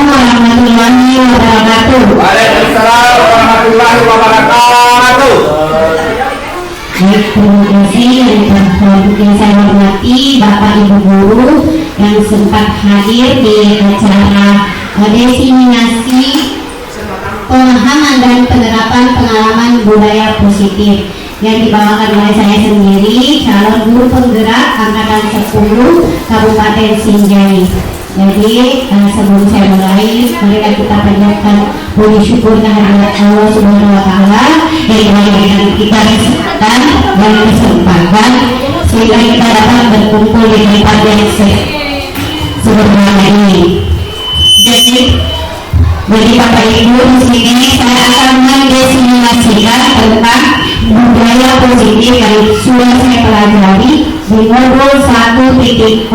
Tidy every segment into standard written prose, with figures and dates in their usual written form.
warahmatullahi wabarakatuh. Waalaikumsalam warahmatullahi wabarakatuh. Baik, terima kasih yang saya hormati Bapak Ibu Guru yang sempat hadir di acara diseminasi pemahaman dan penerapan pengalaman budaya positif yang dibawakan oleh saya sendiri, calon guru penggerak angkatan 10 Kabupaten Sinjai. Jadi sebelum saya mulai, mari kita panjatkan puji syukur kehadirat Allah Subhanahu Wa Taala yang memberikan kita kesempatan dan kesempatan sehingga kita dapat berkumpul di tempat yang sebenarnya ini. Jadi Bapak Ibu di sini saya akan mendefinisikan tentang budaya positif yang sudah saya pelajari di modul 1.4.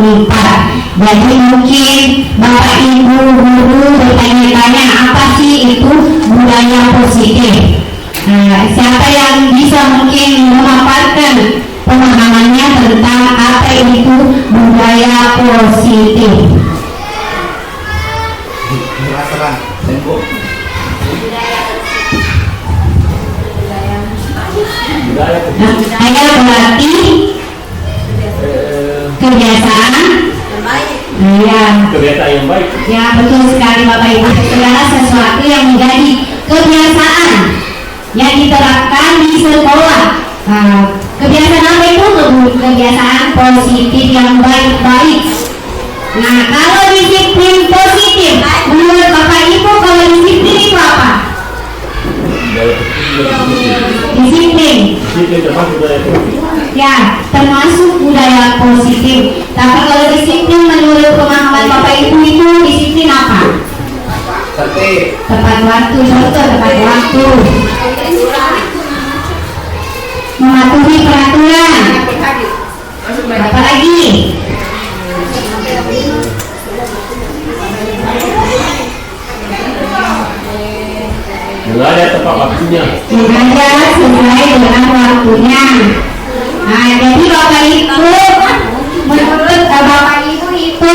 Jadi mungkin Bapak Ibu guru bertanya-tanya apa sih itu budaya positif. Siapa yang bisa mungkin memaparkan pemahamannya tentang apa itu budaya positif? Budaya berarti kebiasaan yang baik. Ya, betul sekali Bapak Ibu. Segala sesuatu yang menjadi kebiasaan yang diterapkan di sekolah. Kebiasaan apa itu? Kebiasaan positif yang baik-baik. Nah, kalau disiplin positif, menurut Bapak Ibu kalau disiplin itu apa? Disiplin. Ya, termasuk budaya positif. Tapi kalau disiplin menurut pemahaman Bapak Ibu itu disiplin apa? Tepat waktu, dokter, tepat waktu. Mematuhi peraturan. Apa lagi? Ada tepat waktunya. Belajar sesuai dengan waktunya. Nah, jadi Bapak Ibu, menurut Bapak Ibu itu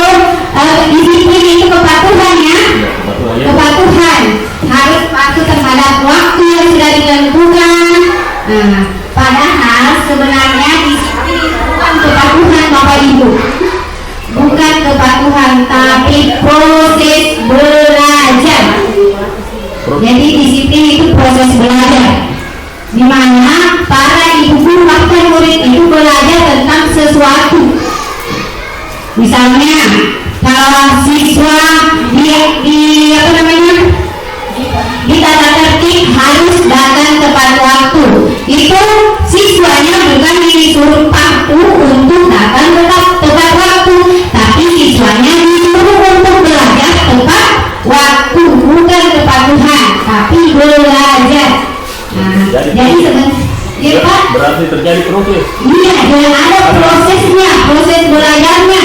disiplin itu kepatuhan ya. Kepatuhan harus patuh terhadap waktu yang sudah ditentukan. Padahal sebenarnya disiplin itu bukan kepatuhan Bapak Ibu, bukan kepatuhan, tapi proses belajar. Jadi disiplin itu proses belajar, di mana para ibu guru bahkan murid itu belajar tentang sesuatu. Misalnya kalau siswa di tata tertib harus datang tepat waktu, itu siswanya bukan disuruh patuh untuk datang tepat waktu, tapi siswanya disuruh untuk belajar tepat waktu, bukan kepatuhan, tapi belajar. Jadi berarti terjadi proses. Iya, dan ada prosesnya, proses belajarnya.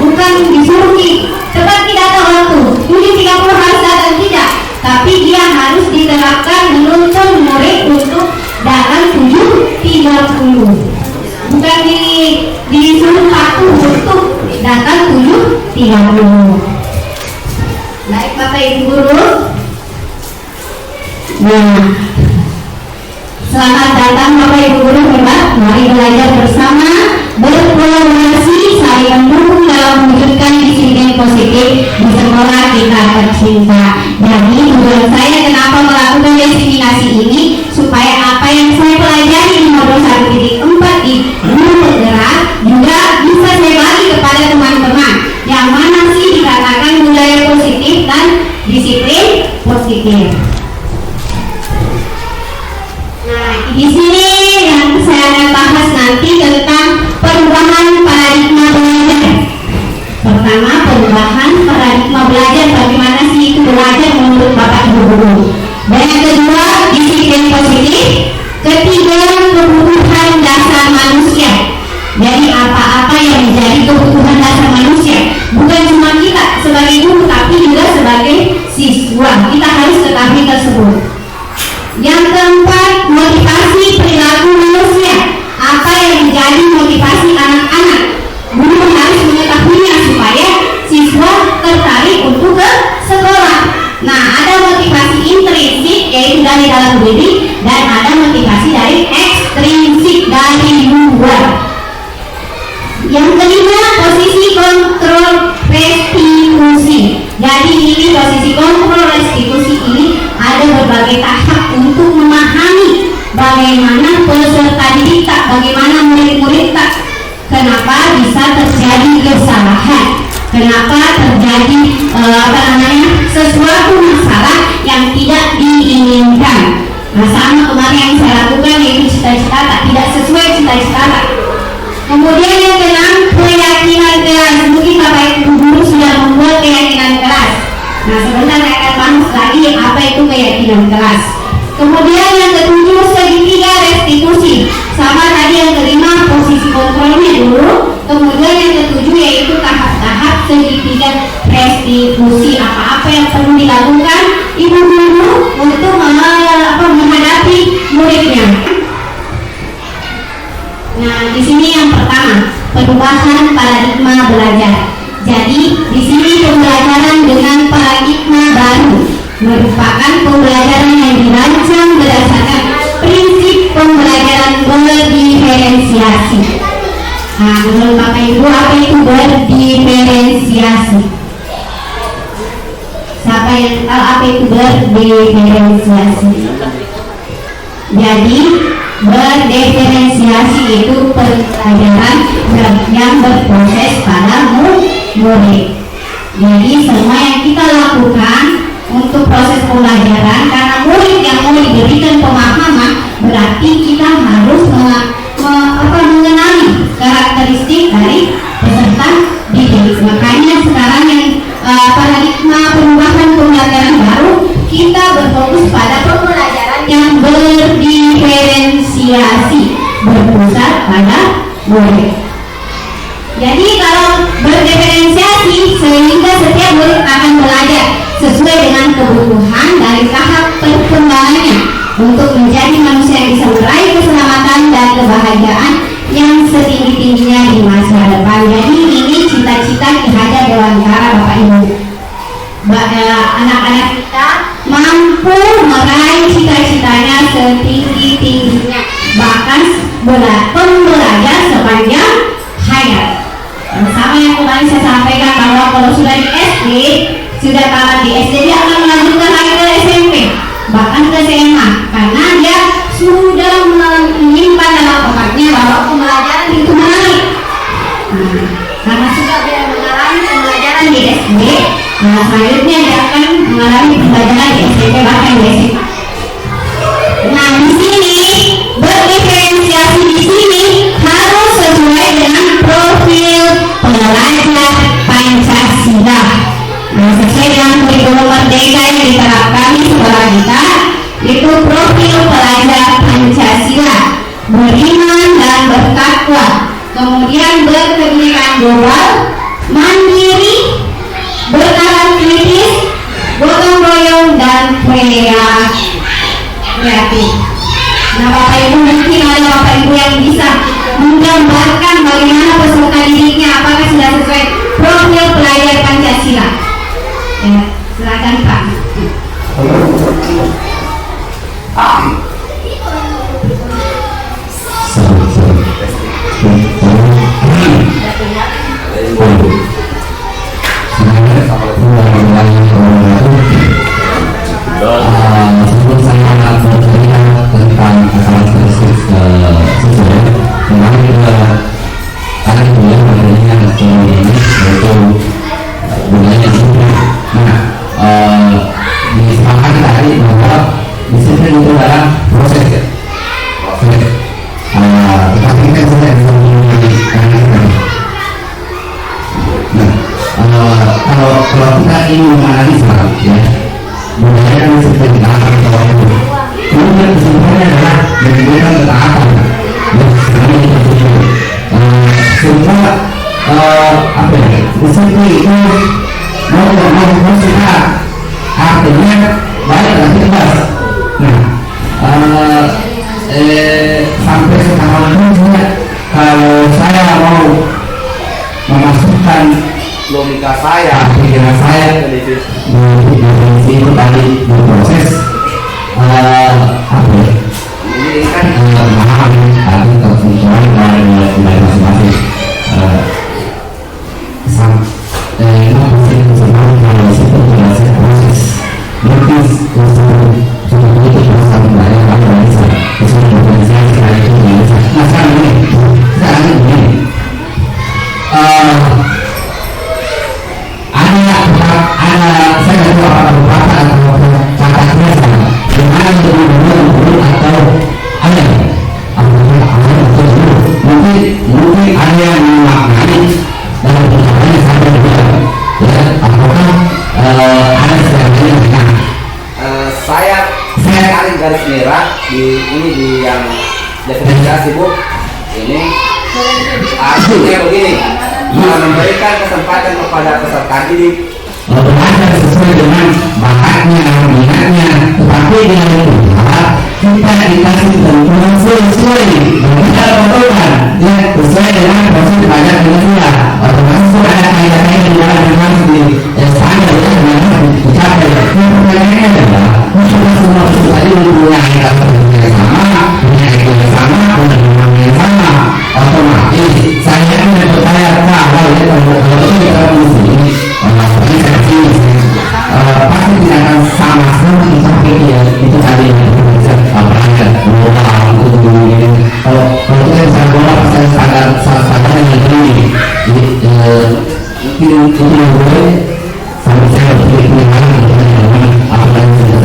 Bukan disuruh tepat tidak tahu waktu, ini 30 harus datang, tidak. Tapi dia harus diterapkan menuntun murid untuk datang 7.30. Bukan disuruh patuh untuk datang 7.30. Baik Bapak Ibu Guru. Nah, selamat datang Bapak Ibu Guru hebat. Mari belajar bersama, berkolaborasi, saling mendukung dalam mewujudkan disiplin positif di sekolah kita tercinta. Jadi tujuan saya kenapa melakukan diseminasi ini, supaya apa yang saya pelajari di modul 1.4 di guru penggerak juga bisa saya bagi kepada teman-teman. Yang mana sih dikatakan budaya positif dan disiplin positif. Nah, di sini yang saya akan bahas nanti tentang perubahan paradigma belajar. Pertama, perubahan paradigma belajar, bagaimana sih itu belajar menurut Bapak Ibu Guru. Dan yang kedua, disiplin positif. Ketiga, kebutuhan dasar manusia. Jadi apa-apa yang menjadi kebutuhan dasar manusia, bukan cuma kita sebagai guru, tapi juga sebagai siswa, kita harus ketahui tersebut. Yang keempat, motivasi perilaku manusia. Apa yang menjadi motivasi anak-anak, guru harus mengetahuinya supaya siswa tertarik untuk ke Nah, sebentar saya akan bahas lagi apa itu keyakinan kelas. Kemudian yang ketujuh, segitiga restitusi. Sama tadi yang kelima, posisi kontrolnya dulu. Kemudian yang ketujuh yaitu tahap-tahap segitiga restitusi. Apa-apa yang perlu dilakukan ibu guru untuk menghadapi muridnya. Nah, di sini yang pertama, perubahan paradigma belajar. Jadi, di sini pembelajaran dengan paradigma baru merupakan pembelajaran yang dirancang berdasarkan prinsip pembelajaran berdiferensiasi. Nah, menurut Bapak Ibu, apa itu berdiferensiasi? Siapa yang tahu apa itu berdiferensiasi? Jadi, berdiferensiasi itu pembelajaran yang berproses pada murid. Jadi, semua yang kita lakukan untuk proses pembelajaran, karena murid yang mau diberikan pemahaman, berarti kita harus mengenali karakteristik dari peserta didik. Makanya sekarang yang paradigma perubahan pembelajaran baru, kita berfokus pada pembelajaran yang berdiferensiasi, berpusat pada murid. Jadi kalau berdiferensiasi, sehingga setiap murid akan belajar sesuai dengan kebutuhan dari tahap perkembangannya untuk menjadi manusia yang bisa meraih keselamatan dan kebahagiaan yang setinggi-tingginya di masa depan. Jadi ini cita-cita Ki Hajar Dewantara, Bapak Ibu. Anak-anak kita mampu meraih cita-citanya setinggi-tingginya, bahkan belajar sepanjang hayat. Sama yang kemarin saya sampaikan bahwa kalau sudah di SD, sudah tamat di SD, dia akan melanjutkan lagi ke SMP, bahkan ke SMA, karena dia sudah menyimpan dalam otaknya bahwa pembelajaran itu menarik. Karena sudah dia mengalami pembelajaran di SD, nah selanjutnya dia akan mengalami pembelajaran di SMP, bahkan di SMA. Nah, di sini berdiferensiasi di sini harus sesuai dengan profil pelajar Pancasila. Nah, sesuai dengan kurikulum merdeka yang diterapkan di sekolah kita, itu profil pelajar Pancasila, beriman dan bertakwa, kemudian berkebinekaan global, mandiri, bernalar kritis, gotong royong, dan kreatif. Nah, Bapak Ibu, mungkin ada Bapak Ibu yang bisa menggambarkan bagaimana peserta didiknya, apakah sudah sesuai profil pelajar Pancasila? Ya, silakan Pak. Meskipun saya bercerita tentang karakteristik sesuai dengan karena dia materinya yaitu budaya disiplin. Nah, disepakati tadi bahwa disiplin itu adalah proses ya. Tetapi kan saya bisa mengingatkan. Nah, kalau kita ingin menganalisa ya, budaya yang seperti dikatakan bahwa itu kemudian kesimpulannya adalah menunjukkan ketaatan ya, sekarang kita tujuh semua apa ya, disiplin itu mau kita artinya baik dan bebas. Nah, sampai sekarang ini kalau saya mau memasukkan Logika saya, pikiran saya definisi itu tadi berproses apa ya? ini kan Memahami tadi kebutuhan dari masing-masing masing kalau situ jelasnya proses mungkin seperti itu bisa membayar kalau bisa berpotensial sekali itu bisa. Nah sekarang ini ada saya nggak tahu apakah beberapa atau catatnya sama dimana untuk atau ada apakah di yang diferensiasi Bu, ini artinya begini, memberikan kesempatan kepada peserta didik belajar sesuai dengan bakatnya, minatnya, tetapi dengan Tuhan kita dikasih tentuan sesuai dan kita lakukan ya sesuai dengan proses belajar dengan dia. Otomatis ada kaitannya dengan di standar yang memang dicapai. Pertanyaannya adalah kita semua tadi mempunyai kata yang sama, punya ego yang sama, punya pemahaman yang sama. Otomatis saya percaya kalau kita muslim pasti tidak akan sama sampai dia itu tadi yang bisa berangkat global kalau kita bisa global saya standar yang ini itu boleh sampai saya berpikir apa yang sudah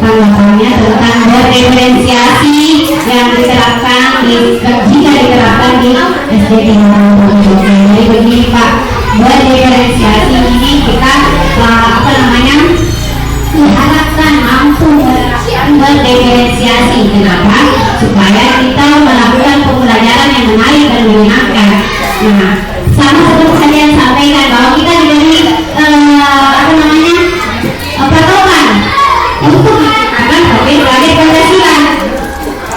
tanggapannya tentang berdiferensiasi yang diterapkan jika diterapkan di SDT. Jadi begini Pak, berdiferensiasi ini kita diharapkan mampu berdiferensiasi. Kenapa? Supaya kita melakukan pembelajaran yang menarik dan menyenangkan. Nah, sama seperti kalian sampaikan bahwa kita diberi patokan untuk akan belajar Pancasila.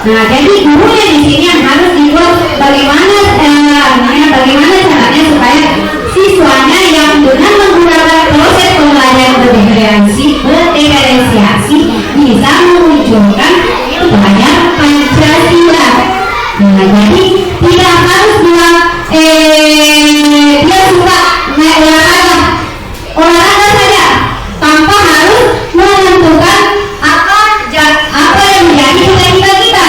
Nah, jadi gurunya di sini yang harus dibuat bagaimana caranya supaya siswanya yang dengan menggunakan proses pembelajaran berdiferensiasi bisa memunculkan pelajaran Pancasila. Nah, jadi tidak harus dia suka naik olahraga saja tanpa harus menentukan apa yang menjadi cita-cita kita.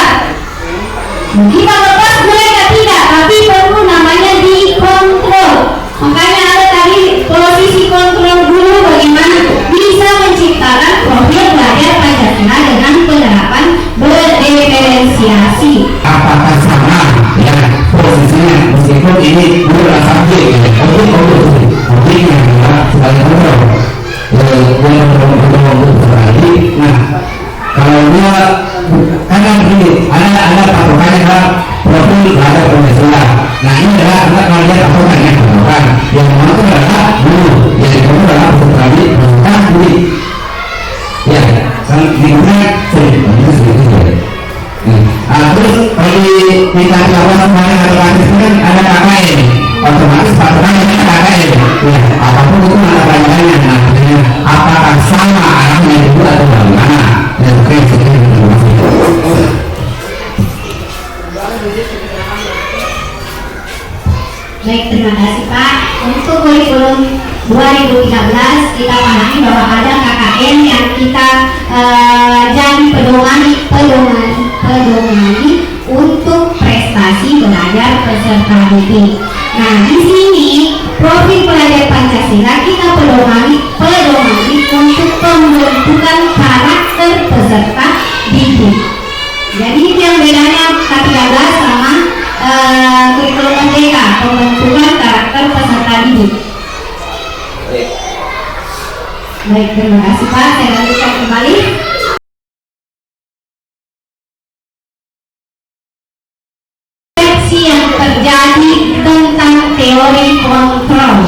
Kita lepas mereka tidak, tapi perlu namanya dikontrol. Makanya ada tadi posisi kontrol dulu bagaimana bisa menciptakan profil belajar Pancasila dengan penerapan berdiferensiasi. Apakah sama ya posisinya meskipun ini bukan subjek objeknya adalah sebagai kontrol nah kalau dia kadang begini ada patokannya adalah profil belajar Pancasila. Nah ini adalah kalau dia patokannya patokan yang mana itu adalah guru yang kedua adalah peserta didik ya digunakan sedikit. Terus kalau kita jawab kemarin itu kan ada KKN, otomatis patokannya KKN ya apapun itu ada pelajarannya. Nah apakah sama arahnya itu atau bagaimana dan prinsipnya informasi. Baik, terima kasih Pak. Untuk kurikulum 2013 kita pahami bahwa ada KKN yang kita jadi pedomani untuk prestasi belajar peserta didik. Nah, di sini profil pelajar Pancasila kita pedomani untuk pembentukan karakter peserta didik. Jadi itu yang bedanya K13 sama kurikulum merdeka, pembentukan karakter peserta didik. Baik, terima kasih Pak. Saya lanjutkan kembali. Yang terjadi tentang teori kontrol.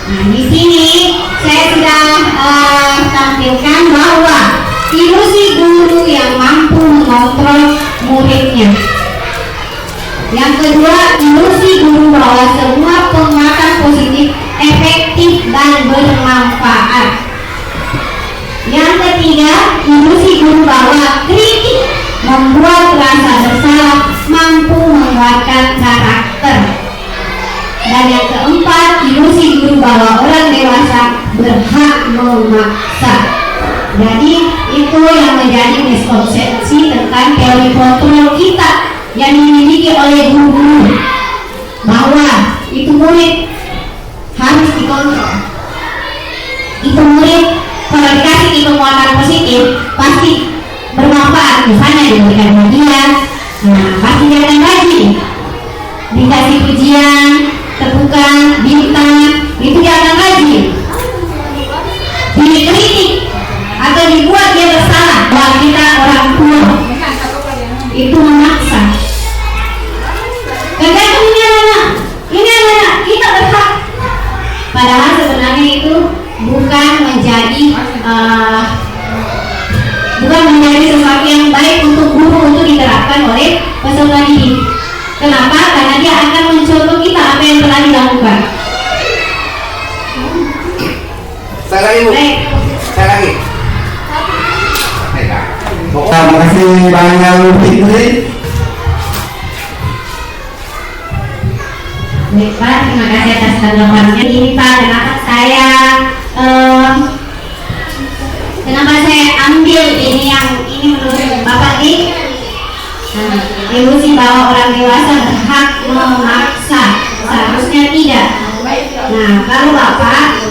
Nah, di sini saya sudah tampilkan bahwa ilusi guru yang mampu mengontrol muridnya. Yang kedua, ilusi guru bahwa semua penguatan positif efektif dan bermanfaat. Yang ketiga, ilusi guru bahwa kritik membuat rasa bersalah mampu menguatkan karakter. Dan yang keempat, ilusi guru bahwa orang dewasa berhak memaksa. Jadi itu yang menjadi miskonsepsi tentang teori kontrol kita yang dimiliki oleh guru, bahwa itu murid harus dikontrol. Itu murid kalau dikasih penguatan positif pasti bermanfaat, misalnya diberikan hadiah Nah, pasti dia akan rajin. Dikasih pujian, tepukan, bintang, itu dia akan rajin. Dikritik atau dibuat dia bersalah, bahwa kita orang tua itu memaksa. Tergantung ini anak kita berhak. Padahal sebenarnya itu bukan menjadi sesuatu yang baik untuk guru untuk diterapkan oleh peserta didik. Kenapa? Karena dia akan mencontoh kita apa yang telah dilakukan. Saya lagi Bu. Saya lagi. Terima kasih banyak Bu Fitri. Baik Pak, terima kasih atas tanggapannya. Ini Pak, kenapa saya ambil ini menurut Bapak ini? Ilusi bahwa orang dewasa berhak memaksa, seharusnya tidak. Nah, kalau Bapak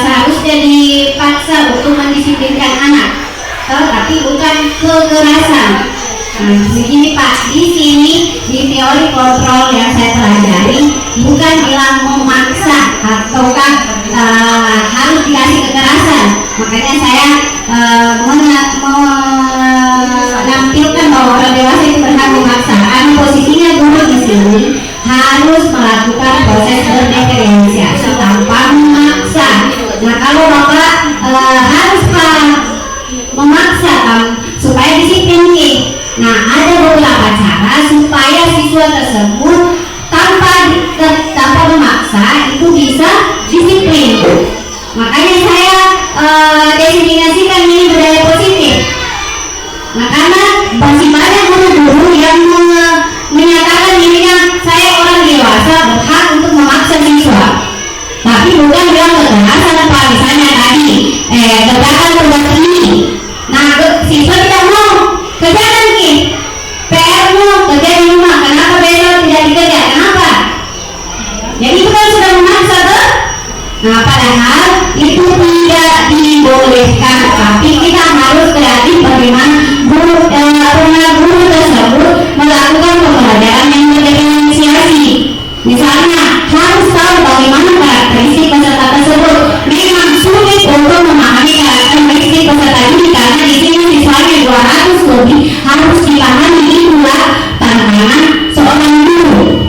seharusnya dipaksa untuk mendisiplinkan anak, tapi bukan kekerasan. Nah, begini Pak, di sini di teori kontrol yang saya pelajari bukan bilang memaksa ataukah harus dikasih kekerasan. Makanya saya menampilkan bahwa orang dewasa itu berhak memaksa. Karena posisinya guru di sini harus melakukan proses berdiferensiasi tanpa memaksa. Nah, kalau Bapak harus memaksa supaya disiplin nih. Nah, ada beberapa cara supaya siswa tersebut tanpa memaksa itu bisa disiplin. Makanya saya definisikan ini budaya positif. Nah, karena masih banyak guru-guru yang menyatakan dirinya saya orang dewasa berhak untuk memaksa siswa, tapi bukan bilang kekerasan apa misalnya tadi kerjakan tugas ini. Nah, siswa tidak mau kerjakan nih PR-mu kerja di rumah, kenapa besok tidak dikerja? Kenapa? Jadi itu kan sudah memaksa tuh. Nah, padahal itu tidak dibolehkan, tapi kita harus kreatif bagaimana guru tersebut melakukan pembelajaran yang berdiferensiasi. Misalnya harus tahu bagaimana karakteristik peserta tersebut. Memang sulit untuk memahami karakteristik peserta ini karena di sini siswanya 200 lebih, harus dipahami itulah tantangan seorang guru.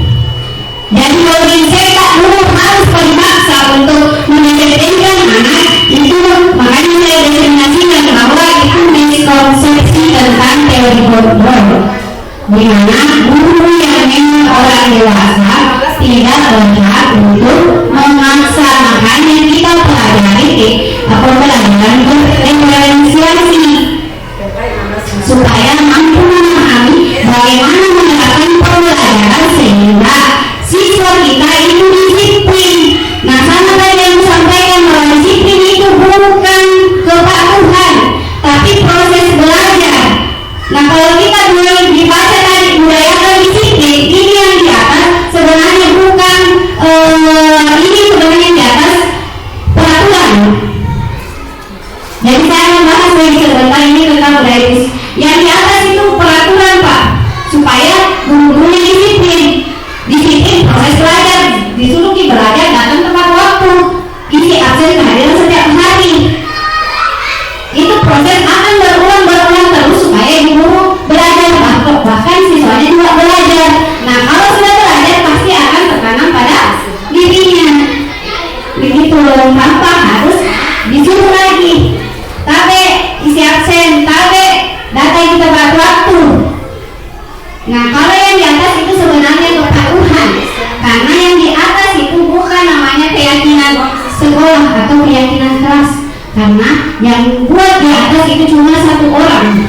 Jadi bagi saya guru harus dipaksa untuk mendisiplinkan anak itu. Makanya saya definisikan bahwa itu miskonsepsi tentang teori kontrol, di mana guru yang memang orang dewasa tidak berhak untuk memaksa. Makanya kita pelajari pembelajaran berdiferensiasi supaya mampu memahami bagaimana menerapkan pembelajaran sehingga siswa kita itu disiplin. Nah, sama tadi yang disampaikan bahwa disiplin itu bukan kepatuhan, tapi proses belajar. Nah, kalau kita mulai dibaca tadi budayakan disiplin, ini yang di atas sebenarnya bukan ini sebenarnya di atas peraturan. Jadi saya membahas lagi sebentar ini tentang budaya yang di atas itu peraturan Pak, supaya guru-gurunya disiplin proses belajar, disuruh belajar datang tepat waktu, isi absen kehadiran setiap hari. Itu proses akan berulang terus supaya guru belajar, bahkan siswanya juga belajar. Nah, kalau sudah belajar pasti akan tertanam pada dirinya. Begitu tanpa harus disuruh lagi. Tabe isi absen, tabe data yang kita tepat waktu. Nah, kalau yang di atas itu sebenarnya kepatuhan, karena yang di atas itu bukan namanya keyakinan sekolah atau keyakinan kelas, karena yang buat di atas itu cuma satu orang.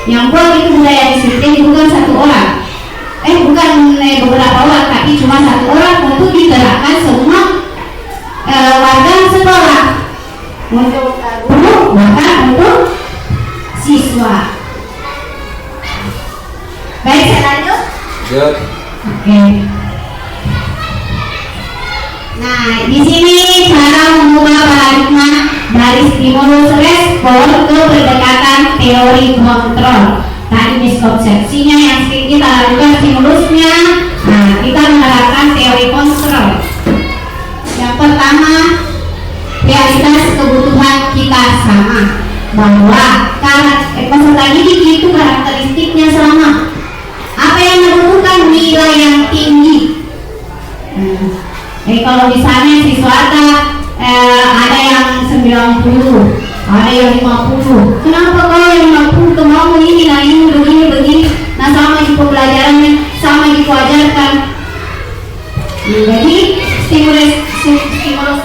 Yang buat itu budaya disiplin bukan satu orang, bukan beberapa orang, tapi cuma satu orang untuk diterapkan semua warga sekolah, untuk guru bahkan untuk siswa. Baik, saya lanjut. Oke. Nah, di sini cara mengubah paradigma dari stimulus respon ke pendekatan teori kontrol. Tadi miskonsepsinya yang sedikit kita lakukan stimulusnya. Nah, kita menerapkan teori kontrol. Yang pertama, realitas kebutuhan kita sama, bahwa peserta didik itu karakteristiknya sama. Apa yang dibutuhkan? Nilai yang tinggi. Kalau misalnya siswa ada yang 90, ada yang 50. Kenapa kalau yang 50 mau ini, nah ini begini? Nah, sama di pembelajarannya, sama dikuajarkan. Jadi stimulus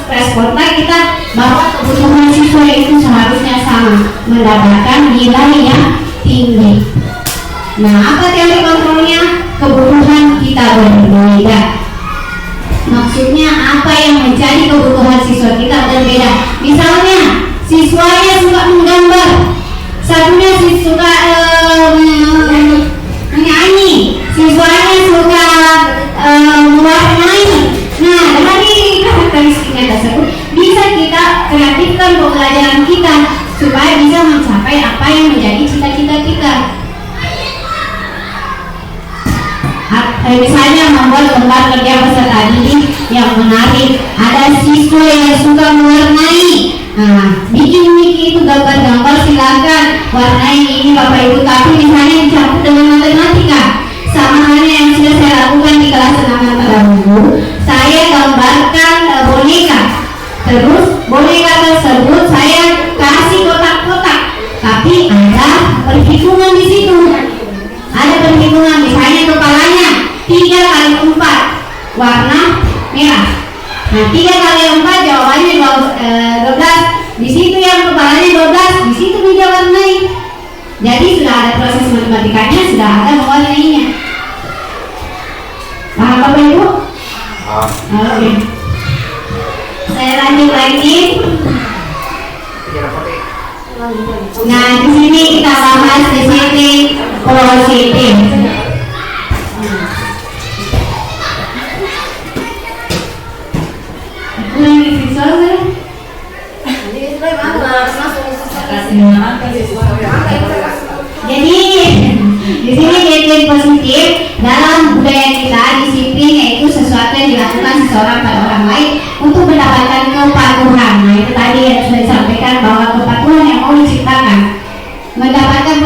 responsa kita bahwa kebutuhan siswa itu seharusnya sama, mendapatkan nilai yang tinggi. Nah, apa teori kontrolnya? Kebutuhan kita berbeda. Maksudnya apa yang menjadi kebutuhan siswa kita berbeda. Misalnya siswanya suka menggambar, satunya suka menyanyi, siswanya suka mewarnai. Nah, dari karakteristiknya tersebut bisa kita kreatifkan pembelajaran kita supaya bisa mencapai apa yang menjadi cita-cita kita. Misalnya membuat lembar kerja peserta didik yang menarik. Ada siswa yang suka mewarnai. Nah, bikin itu gambar-gambar, silakan warnai ini Bapak Ibu, tapi misalnya dicampur dengan matematika. Sama halnya yang sudah saya lakukan di kelas 6 terdahulu, saya gambarkan boneka. Terus boneka tersebut saya kasih kotak-kotak, tapi ada perhitungan di situ. Ada perhitungan, misalnya kepalanya 3 kali 4 warna merah. Nah, 3 kali 4 jawabannya 12. Di situ yang kepalanya 12, di situ dia warnai. Jadi sudah ada proses matematikanya, sudah ada mewarnainya. Paham Bapak Ibu? Oke. Saya lanjut lagi. Nah, di sini kita bahas disiplin positif. Jadi di sini disiplin positif dalam budaya kita, disiplin yaitu sesuatu yang dilakukan seseorang pada orang lain untuk mendapatkan kepatuhan. Nah, itu tadi yang sudah disampaikan bahwa kepatuhan yang mau diciptakan. Mendapatkan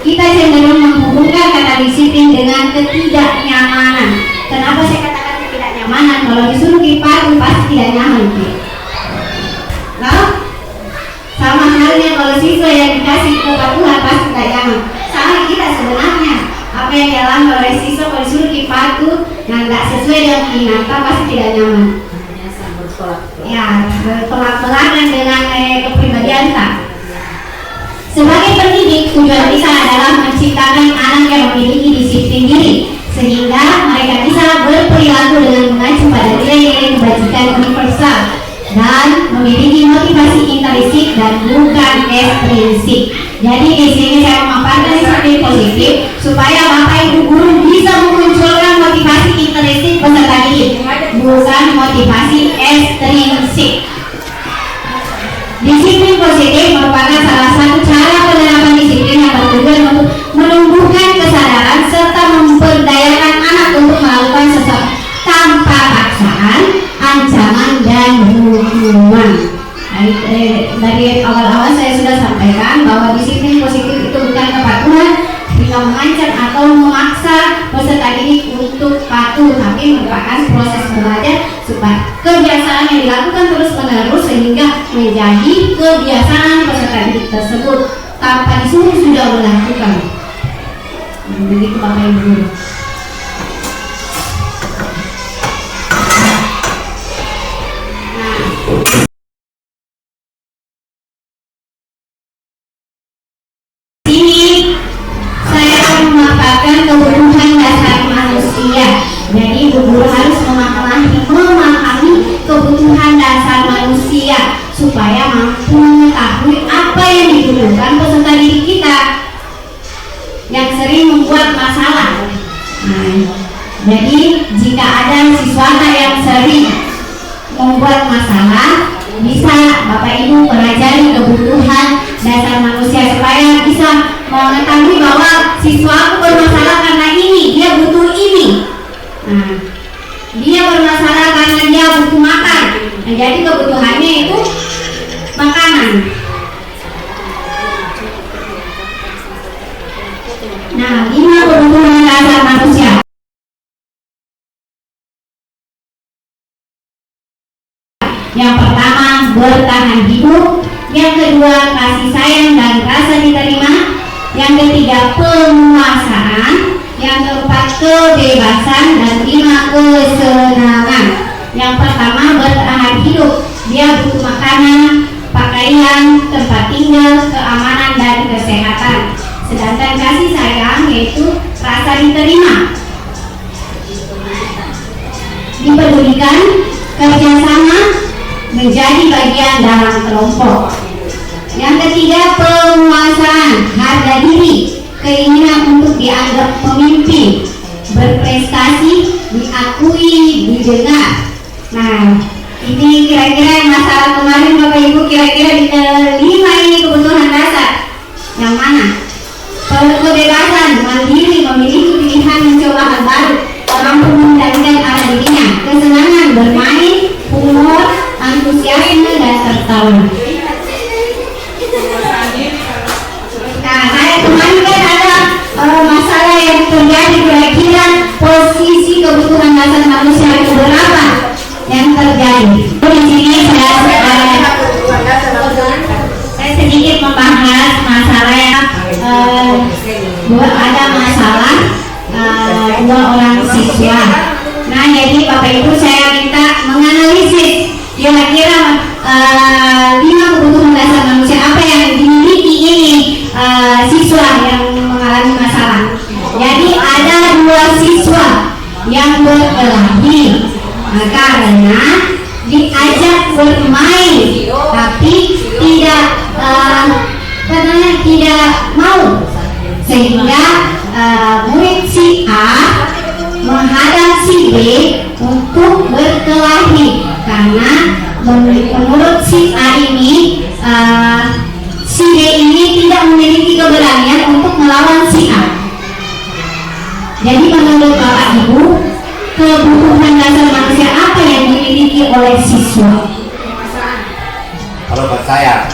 kita cenderung menghubungkan kata disiplin dengan ketidaknyamanan. Kenapa saya katakan ketidaknyamanan? Kalau disuruh patuh pasti tidak nyaman. Lalu sama halnya kalau siswa yang dikasih kepatuhan pasti tidak nyaman. Sama kita sebenarnya, apa yang dialami oleh siswa kalau disuruh patuh yang tidak sesuai dengan keinginan pasti tidak nyaman. Ya, bertolak-belakan dengan kepribadian kita. Sebagai pendidik, tujuan kita adalah menciptakan anak yang memiliki disiplin diri, sehingga mereka bisa berperilaku dengan mengacu pada nilai-nilai kebajikan universal dan memiliki motivasi intrinsik dan bukan ekstrinsik. Jadi di sini saya memaparkan disiplin positif supaya Bapak Ibu guru bisa memunculkan motivasi intrinsik peserta didik, bukan motivasi ekstrinsik. Disiplin positif merupakan salah satu cara penerapan disiplin yang bertujuan untuk menumbuhkan kesadaran serta memberdayakan anak untuk melakukan sesuatu tanpa paksaan, ancaman, dan hukuman. Dari awal-awal saya sudah sampaikan bahwa disiplin positif itu bukan kepatuhan dengan mengancam atau memaksa peserta didik untuk patuh, tapi merupakan proses belajar supaya kebiasaan yang dilakukan terus-menerus sehingga menjadi kebiasaan peserta didik tersebut tanpa disuruh sudah melakukan. Begitu Bapak Ibu guru. Kebutuhan dasar manusia. Jadi guru harus memahami kebutuhan dasar manusia supaya mampu mengetahui apa yang dibutuhkan peserta didik kita yang sering membuat masalah. Nah, jadi jika ada siswa yang sering membuat masalah, bisa Bapak Ibu pelajari kebutuhan dasar manusia supaya bisa mengetahui bahwa siswa aku bermasalah karena ini, dia bertahan hidup. Yang kedua, kasih sayang dan rasa diterima. Yang ketiga, penguasaan. Yang keempat, kebebasan. Dan 5, kesenangan. Yang pertama, bertahan hidup. Dia butuh makanan, pakaian, tempat tinggal, keamanan, dan kesehatan. Sedangkan kasih sayang yaitu rasa diterima, dipedulikan, kerjasama, menjadi bagian dalam kelompok. Yang ketiga, penguasaan, harga diri, keinginan untuk dianggap pemimpin, berprestasi, diakui, didengar. Nah, ini kira-kira masalah kemarin Bapak Ibu, kira-kira di kelima ini kebutuhan dasar yang mana? Kebebasan, mandiri, memiliki pilihan, mencoba hal baru, mampu mengendalikan arah dirinya. Kesenangan, bermain, humor, antusiasme, dan tertawa. Nah, saya kemarin kan ada masalah yang terjadi, kira-kira posisi kebutuhan dasar manusia itu berapa yang terjadi. Di sini saya sedikit membahas masalah yang ada masalah dua orang siswa. Nah, jadi Bapak Ibu saya minta menganalisis kira-kira 5 kebutuhan dasar manusia apa yang dimiliki ini siswa yang mengalami masalah. Jadi ada 2 siswa yang berkelahi karena diajak bermain tapi tidak mau, sehingga murid si A menghadang si B untuk berkelahi karena menurut si A ini si B ini tidak memiliki keberanian untuk melawan si A. Jadi menurut Bapak Ibu, kebutuhan dasar manusia apa yang dimiliki oleh siswa? Kalau buat saya,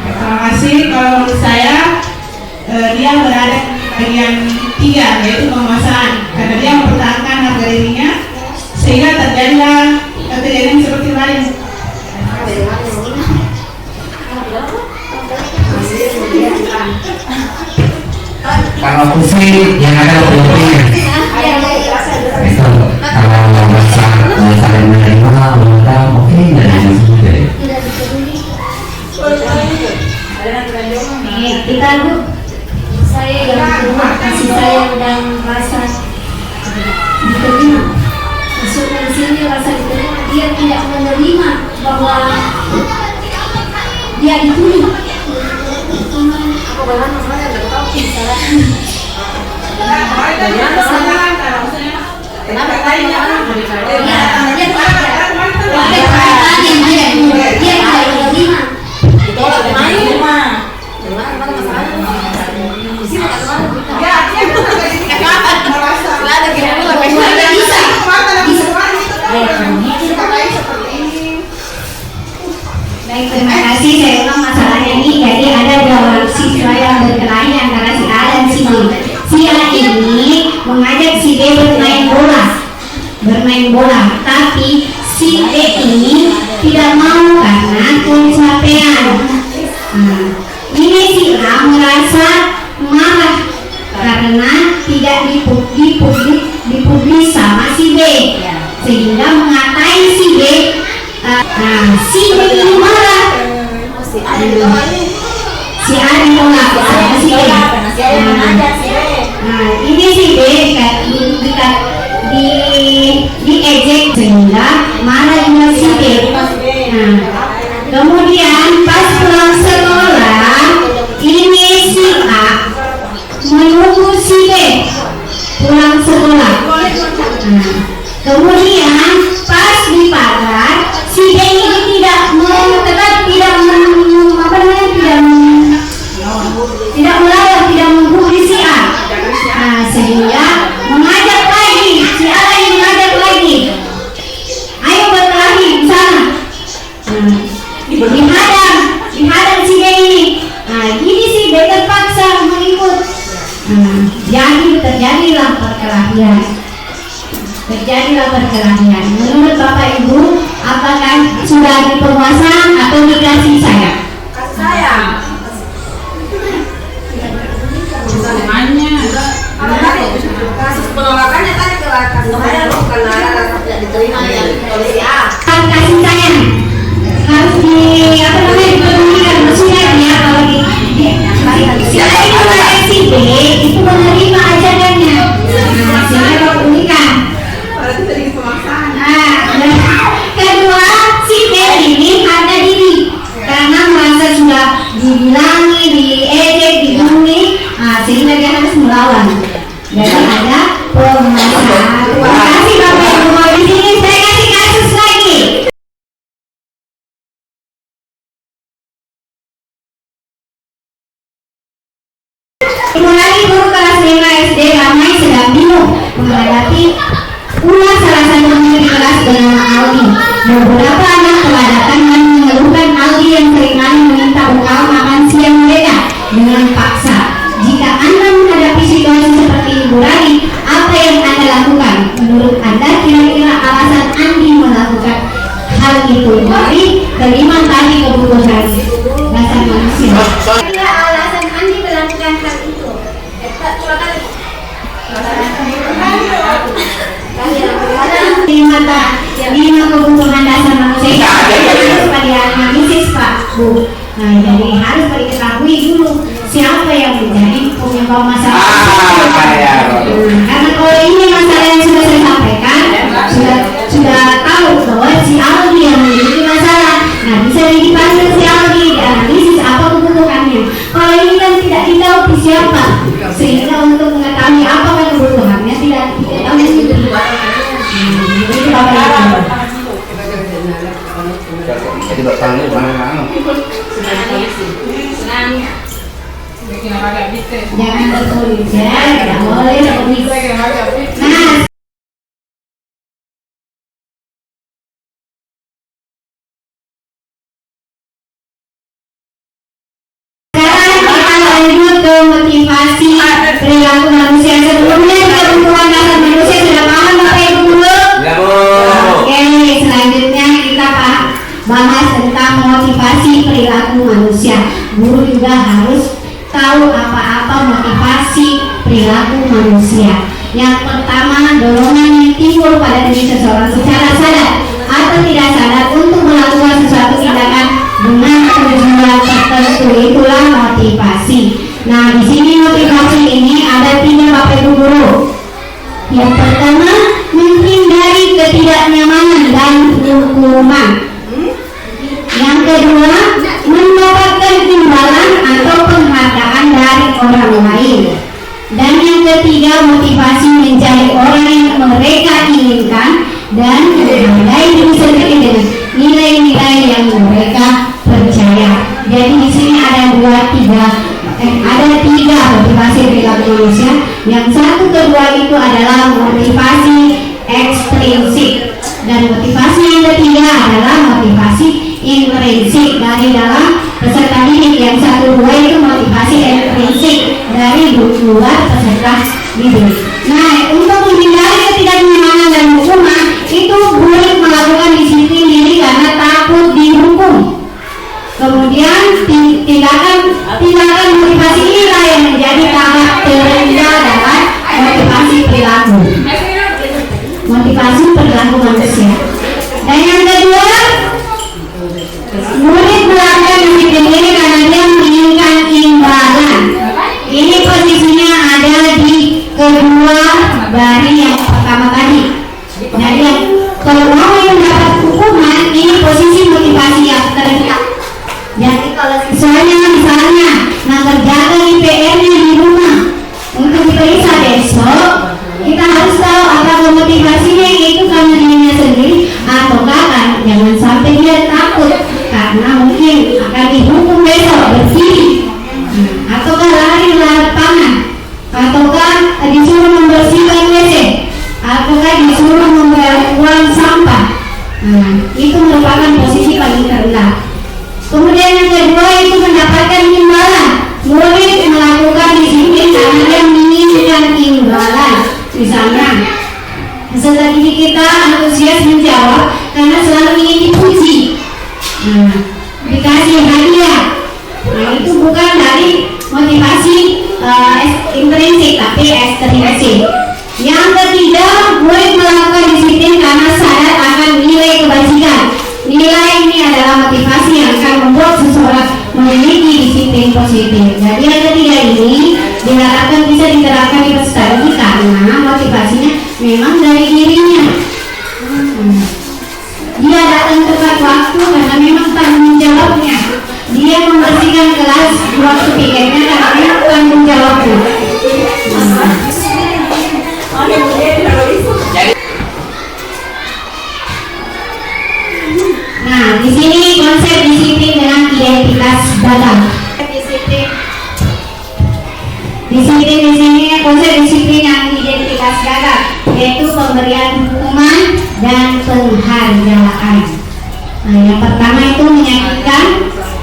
terima kasih. Kalau menurut saya dia berada di bagian 3, yaitu penguasaan, karena dia mempertahankan harga dirinya sehingga terjadilah kejadian seperti lain. Kalau aku sih yang ada lebihnya. Kalau saling menerima, menentang, oke, nggak ada yang sudah. Kita Bu, saya yang kedua, kasih sayang dan rasa diterima. Masukkan di sini rasa diterima, dia tidak menerima bahwa dia ditulis. Baik, terima kasih. Saya ulang masalahnya ini. Jadi ada 2 orang siswa yang berkelahi antara si A dan si B. Si A ini mengajak si B bermain bola, tapi si B ini tidak mau karena kecapean. Nah, ini si A merasa marah karena tidak dipublis sama si B, sehingga mengatai si B. Si B ini marah. Si A ditolak sama si B. Nah, ini si B diejek sehingga marah juga si B. Nah, kemudian pas pulang sekolah, ini si A menunggu si B pulang sekolah. Nah, kemudian pas di pagar, si B ini tidak melawan, tidak menghubungi si A. Nah, sehingga mengajak lagi, si A lagi mengajak lagi, ayo berkelahi di sana. Dihadang si B ini. Nah, ini si B terpaksa mengikut. Jadi terjadilah perkelahian. terjadilah perkelahian. Menurut Bapak Ibu, apakah sudah di penguasaan atau dikasih sayang? Kasih sayang. Kasus penolakannya tadi kelihatan karena rasa tidak diterima yang oleh si A. Kasih sayang harus dipedulikan, maksudnya ya kalau di si A itu pada si B itu menerima ajarannya, sehingga dipedulikan. Kedua, si B ini harga diri karena merasa sudah dibilangi, diejek, dibully, sehingga dia harus melawan. Jadi ada penguasaan. Terima kasih Bapak Ibu. Di sini saya kasih kasus lagi. Mulai guru kelas 5 SD ramai sedang bingung menghadapi ulah salah satu guru di kelas bernama Aldi. Beberapa anak keladatan dan mengeluhkan Aldi yang seringkali meminta bekal makan siang mereka dengan paksa. Jika Anda menghadapi situasi seperti Ibu Rani, apa yang Anda lakukan? Menurut Anda kira-kira alasan Andi melakukan hal itu? Mari terima tadi kebutuhan dasar manusia. Kira alasan Andi melakukan hal itu? Lima kebutuhan dasar manusia harus dianalisis Pak Bu. Nah, jadi harus diketahui dulu siapa yang menjadi penyebab masalah. Karena kalau ini masalah yang sudah saya sampaikan, sudah tahu bahwa si Aldi yang memiliki masalah. Nah, bisa dipanggil si Aldi, dianalisis apa kebutuhannya. Kalau ini kan tidak ditahu siapa, sehingga untuk mengetahui apa kebutuhannya tidak tahu itu. Itu apa? Jadi bertanya mana? Jangan tertulis ya, tidak boleh tertulis. Nah, sekarang kita lanjut ke motivasi perilaku manusia. Sebelumnya kebutuhan dasar manusia sudah paham Bapak Ibu dulu? Ya Bu. Oke, selanjutnya kita bahas tentang motivasi perilaku manusia. Guru juga harus tahu apa-apa motivasi perilaku manusia. Yang pertama, dorongan yang timbul pada diri seseorang secara sadar atau tidak sadar untuk melakukan sesuatu tindakan dengan tujuan tertentu, itulah motivasi. Nah, di sini motivasi ini ada 3 Bapak Ibu guru. Yang pertama, menghindari ketidaknyamanan dan hukuman. Yang kedua, mendapatkan imbalan atau penghargaan dari orang lain. Dan yang ketiga, motivasi menjadi orang yang mereka inginkan dan menghargai diri sendiri dengan nilai-nilai yang mereka percaya. Jadi di sini ada tiga motivasi perilaku manusia. Yang satu kedua itu adalah motivasi ekstrinsik, dan motivasi yang ketiga adalah motivasi intrinsik dari dalam peserta didik. Yang satu dua itu motivasi intrinsik dari luar peserta didik. Nah, untuk menghindari ketidaknyamanan dan hukuman itu boleh melakukan disiplin diri karena takut dihukum. Kemudian tindakan motivasi inilah yang menjadi tahap terendah dalam motivasi perilaku. Motivasi perilaku manusia. Dan yang kedua, murid melakukan disiplin diri karena dia menginginkan imbalan. Ini posisinya ada di kedua dari yang pertama tadi. Jadi kalau mau mendapat hukuman, ini posisi motivasi yang terendah. Jadi kalau misalnya mengerjakan PR-nya di rumah untuk diperiksa besok, kita harus tahu apakah motivasinya itu karena dirinya sendiri ataukah kan jangan sampai dia takut karena mungkin akan dihukum besok berdiri, ataukah lari lapangan, ataukah disuruh membersihkan WC, ataukah disuruh membuang sampah. Itu merupakan posisi paling terendah. Kemudian yang kedua itu mendapatkan imbalan. Murid melakukan disiplin karena dia menginginkan imbalan. Misalnya Peserta didik kita antusias menjawab karena selalu ingin dipuji. Nah, dikasih hadiah. Nah, itu bukan dari motivasi intrinsik tapi ekstrinsik. Yang ketiga, murid melakukan disiplin karena sadar akan nilai kebajikan. Nilai ini adalah motivasi yang akan membuat seseorang memiliki disiplin positif. Jadi yang ketiga ini diharapkan bisa diterapkan di peserta didik karena motivasinya memang dari dirinya. Dia datang tepat waktu karena memang tanggung jawabnya. Dia membersihkan kelas di waktu pikirnya karena memang tanggung jawabnya. Nah, di sini konsep disiplin dengan identitas dalam. Disiplin di sini konsep disiplin yang identitas dalam, yaitu pemberian hukuman dan penghargaan. Nah, yang pertama itu menyakitkan,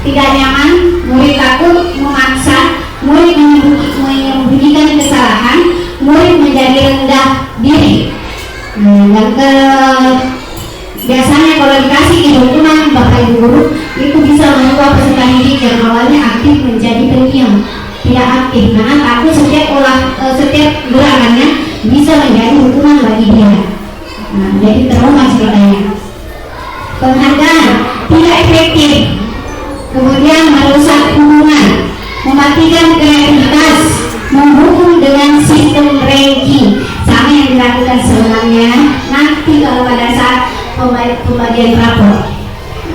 tidak nyaman, murid takut, memaksa, murid menyembunyikan kesalahan, murid menjadi rendah diri. Nah, biasanya kalau dikasih hukuman Bapak Ibu guru itu bisa mengubah peserta didik yang awalnya aktif menjadi pendiam, tidak aktif karena takut setiap gerakannya bisa menjadi hukuman bagi dia. Nah, jadi trauma ceritanya. Penghargaan tidak efektif, kemudian merusak hubungan, mematikan kreativitas, menghukum dengan sistem ranking sama yang dilakukan sebelumnya nanti kalau pada saat pembagian rapor,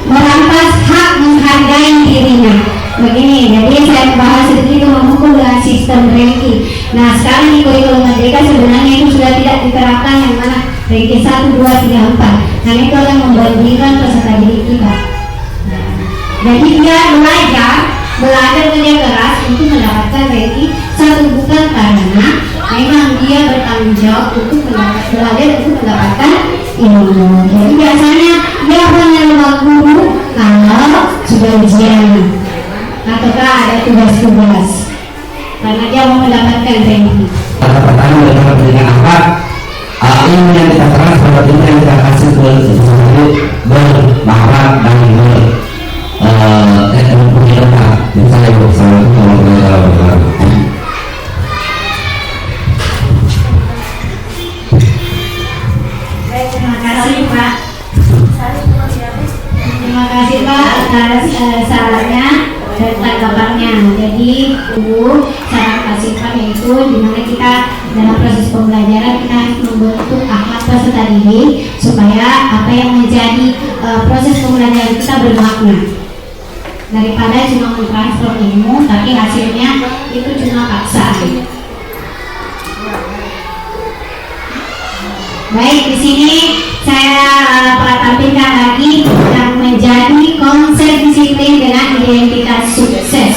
merampas hak menghargai dirinya. Begini, jadi saya bahas sedikit menghukum dengan sistem ranking. Nah, sekarang di kurikulum merdeka sebenarnya itu sudah tidak diterapkan yang mana ranking 1, 2, 3, 4 karena itu akan membandingkan peserta didik kita. Jadi dia belajar kerja keras untuk mendapatkan ranking 1 bukan karena memang dia bertanggung jawab untuk belajar untuk mendapatkan ilmu. Jadi biasanya dia hanya guru kalau sudah ujian ataukah ada tugas-tugas karena dia mau mendapatkan ranking. Kata pertama dengan pendidikan apa? Ilmu yang kita terang seperti ini yang kita kasih berbaharat dan berpendidikan. Misalnya Assalamualaikum warahmatullahi wabarakatuh. Terima kasih Pak. Terima kasih Pak atas sarannya dan tanggapannya. Jadi saran kasihkan yaitu dimana kita dalam proses pembelajaran kita harus membentuk akhlak peserta didik supaya apa yang menjadi proses pembelajaran kita bermakna daripada cuma mentransfer ilmu tapi hasilnya itu cuma paksaan. Baik, di sini saya tampilkan lagi yang menjadi konsep disiplin dengan identitas sukses.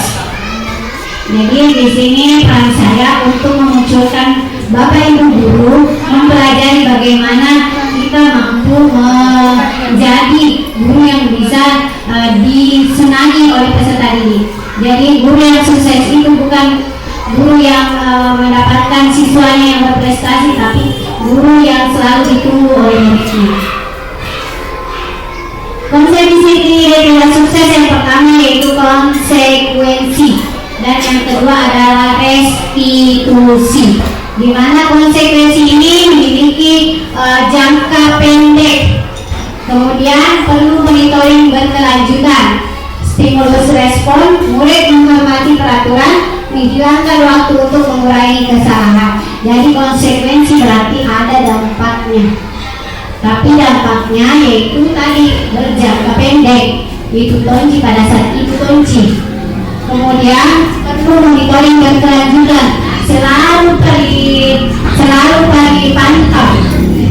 Jadi di sini peran saya untuk memunculkan Bapak Ibu guru mempelajari bagaimana kita mampu menjadi guru yang bisa disenangi oleh peserta didik. Jadi guru yang sukses itu bukan guru yang mendapatkan siswanya yang berprestasi, tapi guru yang selalu ditunggu oleh muridnya. Konsep disiplin identitas sukses yang pertama yaitu konsekuensi dan yang kedua adalah restitusi. Di mana konsekuensi ini memiliki jangka pendek, kemudian perlu monitoring berkelanjutan, stimulus respon, murid menghormati peraturan, menghilangkan waktu untuk mengurangi kesalahan. Jadi konsekuensi berarti ada dampaknya, tapi dampaknya yaitu tadi berjangka pendek, itu kunci pada saat itu kunci. Kemudian perlu monitoring berkelanjutan, selalu dipantau,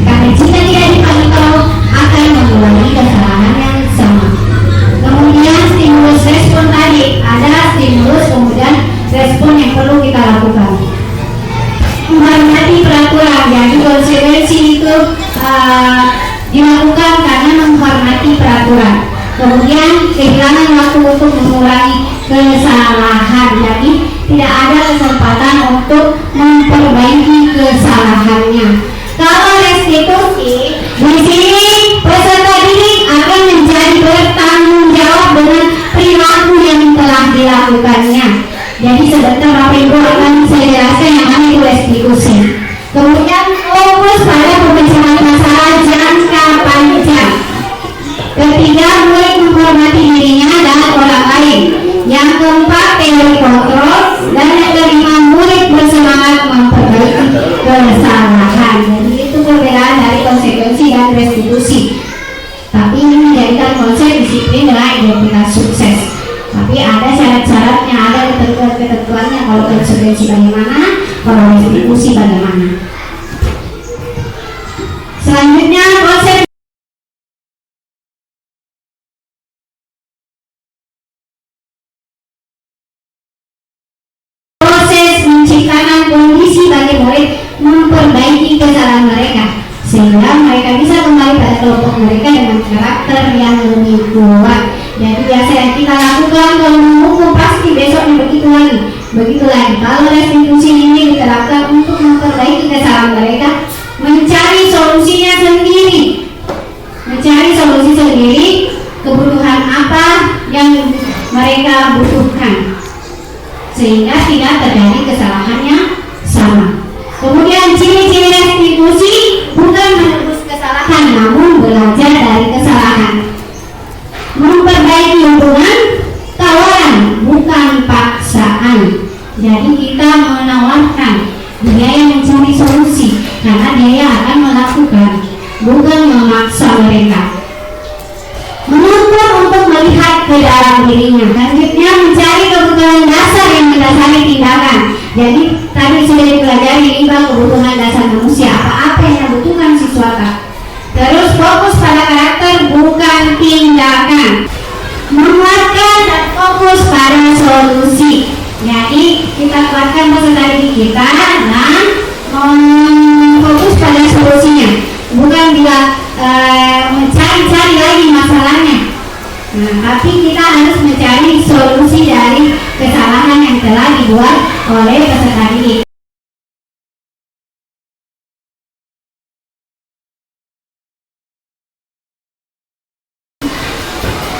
karena jika tidak dipantau akan mengulangi kesalahan yang sama. Kemudian stimulus respon tadi, ada stimulus kemudian respon yang perlu kita lakukan. Menghormati peraturan, jadi konsekuensi itu dilakukan karena menghormati peraturan. Kemudian kehilangan waktu untuk mengurangi kesalahan, jadi tidak ada kesempatan untuk memperbaiki kesalahannya. Kalau restitusi Ketiga, murid menghormati dirinya dan orang lain. Yang keempat, teori kontrol. Dan yang kelima, murid bersemangat memperbaiki kesalahan. Jadi itu perbedaan dari konsekuensi dan restitusi. Tapi ini menjadikan konsep disiplin dengan identitas sukses. Tapi ada syarat-syaratnya, ada ketentuan-ketentuannya. Kalau konsekuensi bagaimana, kalau restitusi bagaimana. Selanjutnya konsep menciptakan kondisi bagi murid memperbaiki kesalahan mereka sehingga mereka bisa kembali pada kelompok mereka dengan karakter yang lebih kuat. Jadi biasa yang kita lakukan kalau menghukum pasti besoknya begitu lagi. Kalau restitusi ini diterapkan untuk memperbaiki kesalahan mereka, mencari solusi sendiri, kebutuhan apa yang mereka butuhkan, sehingga tidak terjadi kesalahan yang sama. Kemudian ciri-ciri restitusi bukan menebus kesalahan, namun belajar dari kesalahan. Memperbaiki hubungan, tawaran bukan paksaan. Jadi kita menawarkan, dia yang mencari solusi karena dia yang akan melakukan, bukan memaksa mereka. Menuntut untuk melihat ke dalam dirinya. Selanjutnya mencari kebutuhan dasar yang mendasari tindakan. Jadi tadi sudah dipelajari 5 kebutuhan dasar manusia, apa yang dibutuhkan siswa. Terus fokus pada karakter bukan tindakan. Menguatkan dan fokus pada solusi. Jadi kita kuatkan peserta didik kita dan fokus pada solusinya, bukan dia mencari-cari lagi masalahnya. Tapi kita harus mencari solusi dari kesalahan yang telah dibuat oleh peserta didik.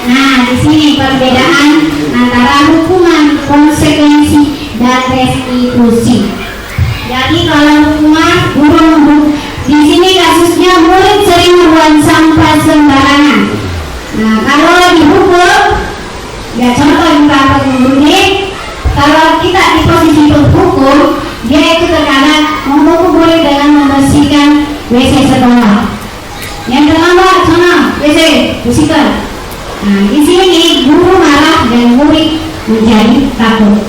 Nah, di sini perbedaan antara hukuman, konsekuensi, dan restitusi. Jadi kalau hukuman, guru di sini kasusnya murid sering membuang sampah sembarangan. Nah, kalau dihukum, ya contoh di murid, kalau kita di posisi penghukum, dia itu terkadang menghukum murid dengan membersihkan WC sekolah. Yang terlambat, sana WC bersihkan. Nah, di sini guru marah dan murid menjadi takut.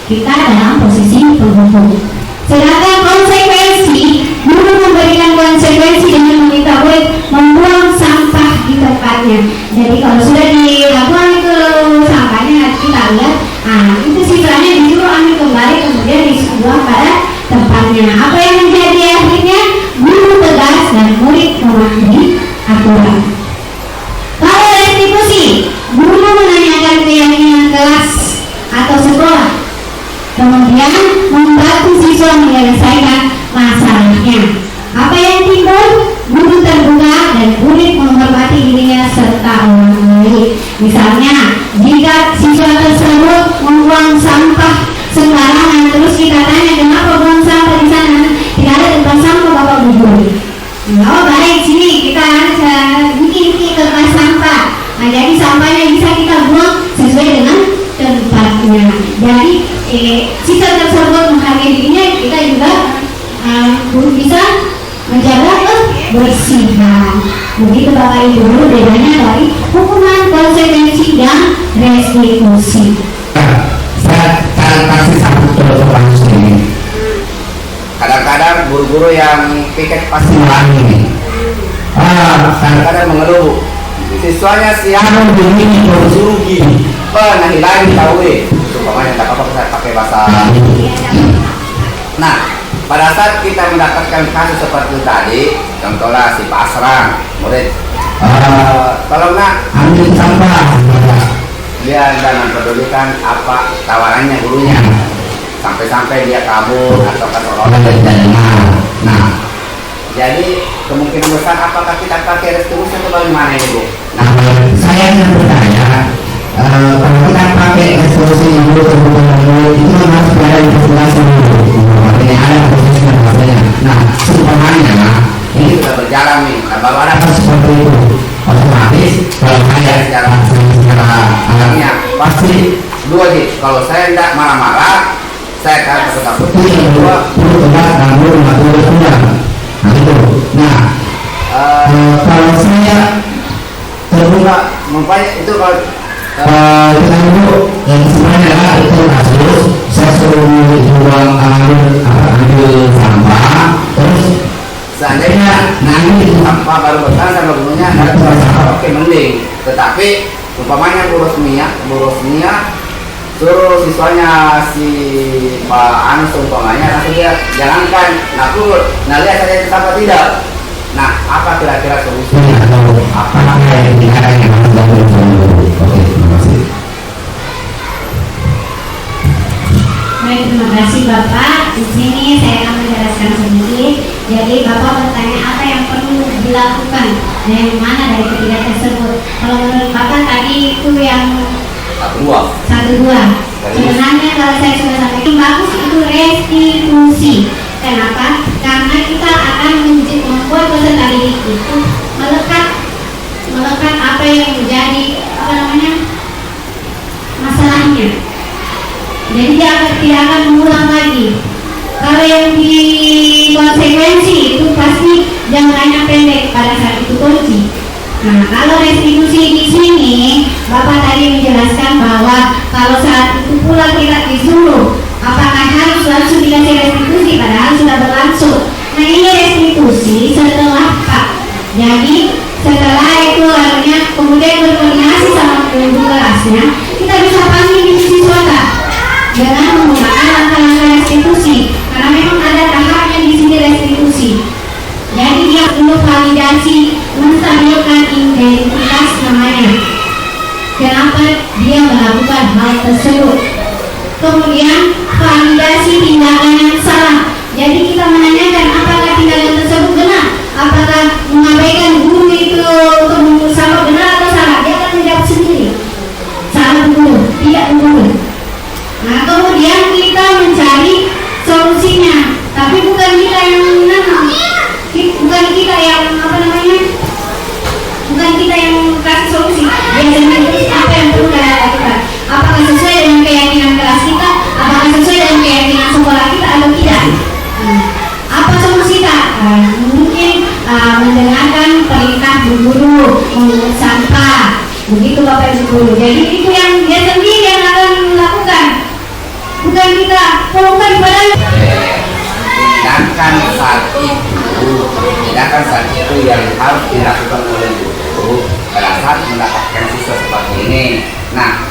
Kita dalam posisi penghukum. Sedangkan konsekuensi, guru memberikan konsekuensi dengan meminta murid membuang sampah di tempatnya. Jadi kalau sudah dilakukan itu sampahnya, kita lihat, itu sisanya disuruh ambil kembali, kemudian dibuang pada tempatnya. Apa yang menjadi akhirnya? Guru tegas dan murid mematuhi aturan. Kalau restitusi, guru menanyakan keyakinan kelas atau sekolah, kemudian membantu siswa menyelesaikan masalahnya. Apa yang timbul? Guru terbuka dan murid menghormati dirinya serta orang lain. Misalnya, jika siswa tersebut membuang sampah sembarangan, terus kita tanya kenapa buang sampah di sana? Tidak ada tempat sampah, Bapak Guru. Oh baik, sini kita bikin tempat sampah. Nah, jadi sampahnya bisa kita buang sesuai dengan tempatnya. Jadi siswa tersebut menghargai dirinya, kita juga bisa menjaga kebersihan. Begitu Bapak Ibu bedanya dari hukuman, konsekuensi, dan restitusi. Saya kasih satu contoh ini. Kadang-kadang guru-guru yang piket pasti ini. kadang-kadang mengeluh. Siswanya siang begini disuruh gini, nah hilangin tahu itu pokoknya tak apa saya pakai bahasa. Nah, pada saat kita mendapatkan kasus seperti itu tadi, contohnya si Pak Asrang, murid, kalau nak ambil sampah, dia nggak mempedulikan apa tawarannya gurunya, sampai-sampai dia kabur atau keserotan. Nah, jadi kemungkinan besar apakah kita pakai restitusi atau bagaimana ini Bu? Nah, saya yang bertanya, kalau kita pakai restitusi dulu itu harus berada di regulasi dulu. Artinya ada prosesnya katanya. Nah, sebenarnya ini sudah berjalan nih, nah, baru ada seperti itu. otomatis kalau saya secara alamnya pasti dua sih. Kalau saya tidak marah-marah, saya akan takut. itu yang kedua perlu tegas dan perlu mengatur undang. Nah itu. Nah kalau saya terbuka Mumpanya itu kalau kita dulu yang sebenarnya adalah itu kasus saya suruh buang ambil sampah terus seandainya nanti sampah baru besar sama gunungnya ada sampah, oke mending. Tetapi umpamanya Bu Rosmia suruh siswanya si Pak Anus umpamanya langsung dia jalankan, nah lihat saya itu sampah tidak. Nah, apa kira-kira solusinya? apa yang dikatakan yang harus dilakukan? Oke, terima kasih. Baik, terima kasih Bapak. Di sini saya akan menjelaskan sedikit. Jadi Bapak bertanya apa yang perlu dilakukan dan yang mana dari ketiga tersebut. Kalau menurut Bapak tadi itu yang satu dua. Sebenarnya kalau saya sudah sampaikan bagus itu restitusi. Kenapa? Karena kita akan membuat peserta didik itu melekat apa yang menjadi masalahnya. Jadi dia tidak akan mengulang lagi. Kalau yang di konsekuensi itu pasti jangkanya pendek pada saat itu kunci. Nah, kalau restitusi di sini, Bapak tadi menjelaskan bahwa kalau saat itu pula kita disuruh, apakah harus langsung dikasih restitusi padahal sudah berlangsung. Nah, ini restitusi setelah Pak. Jadi setelah itu harusnya kemudian berkoordinasi sama guru kelasnya, kita bisa panggil di siswa dengan menggunakan langkah-langkah restitusi. Karena memang ada tahapnya di sini restitusi. Jadi dia perlu validasi menstabilkan identitas namanya. Kenapa dia melakukan hal tersebut? Kemudian validasi tindakan yang salah. Jadi kita menanyakan apakah tindakan tersebut benar, apakah mengabaikan guru itu untuk sama benar atau salah. Dia akan menjawab sendiri. Salah guru, tidak guru. Nah, kemudian kita mencari solusinya, tapi bukan kita yang bukan kita yang bukan kita yang kasih solusi. Biasanya itu apa yang perlu kita lakukan? Apakah sesuai dengan keyakinan kelas kita? Apakah sesuai dengan keyakinan sekolah kita atau tidak? Apa solusi kita? Mungkin mendengarkan perintah guru, mengungut sampah, begitu Bapak Ibu guru. Jadi itu yang dia sendiri yang akan melakukan, bukan kita. Kalau bukan padahal tindakan saat itu yang harus dilakukan oleh guru pada saat mendapatkan siswa seperti ini. Nah,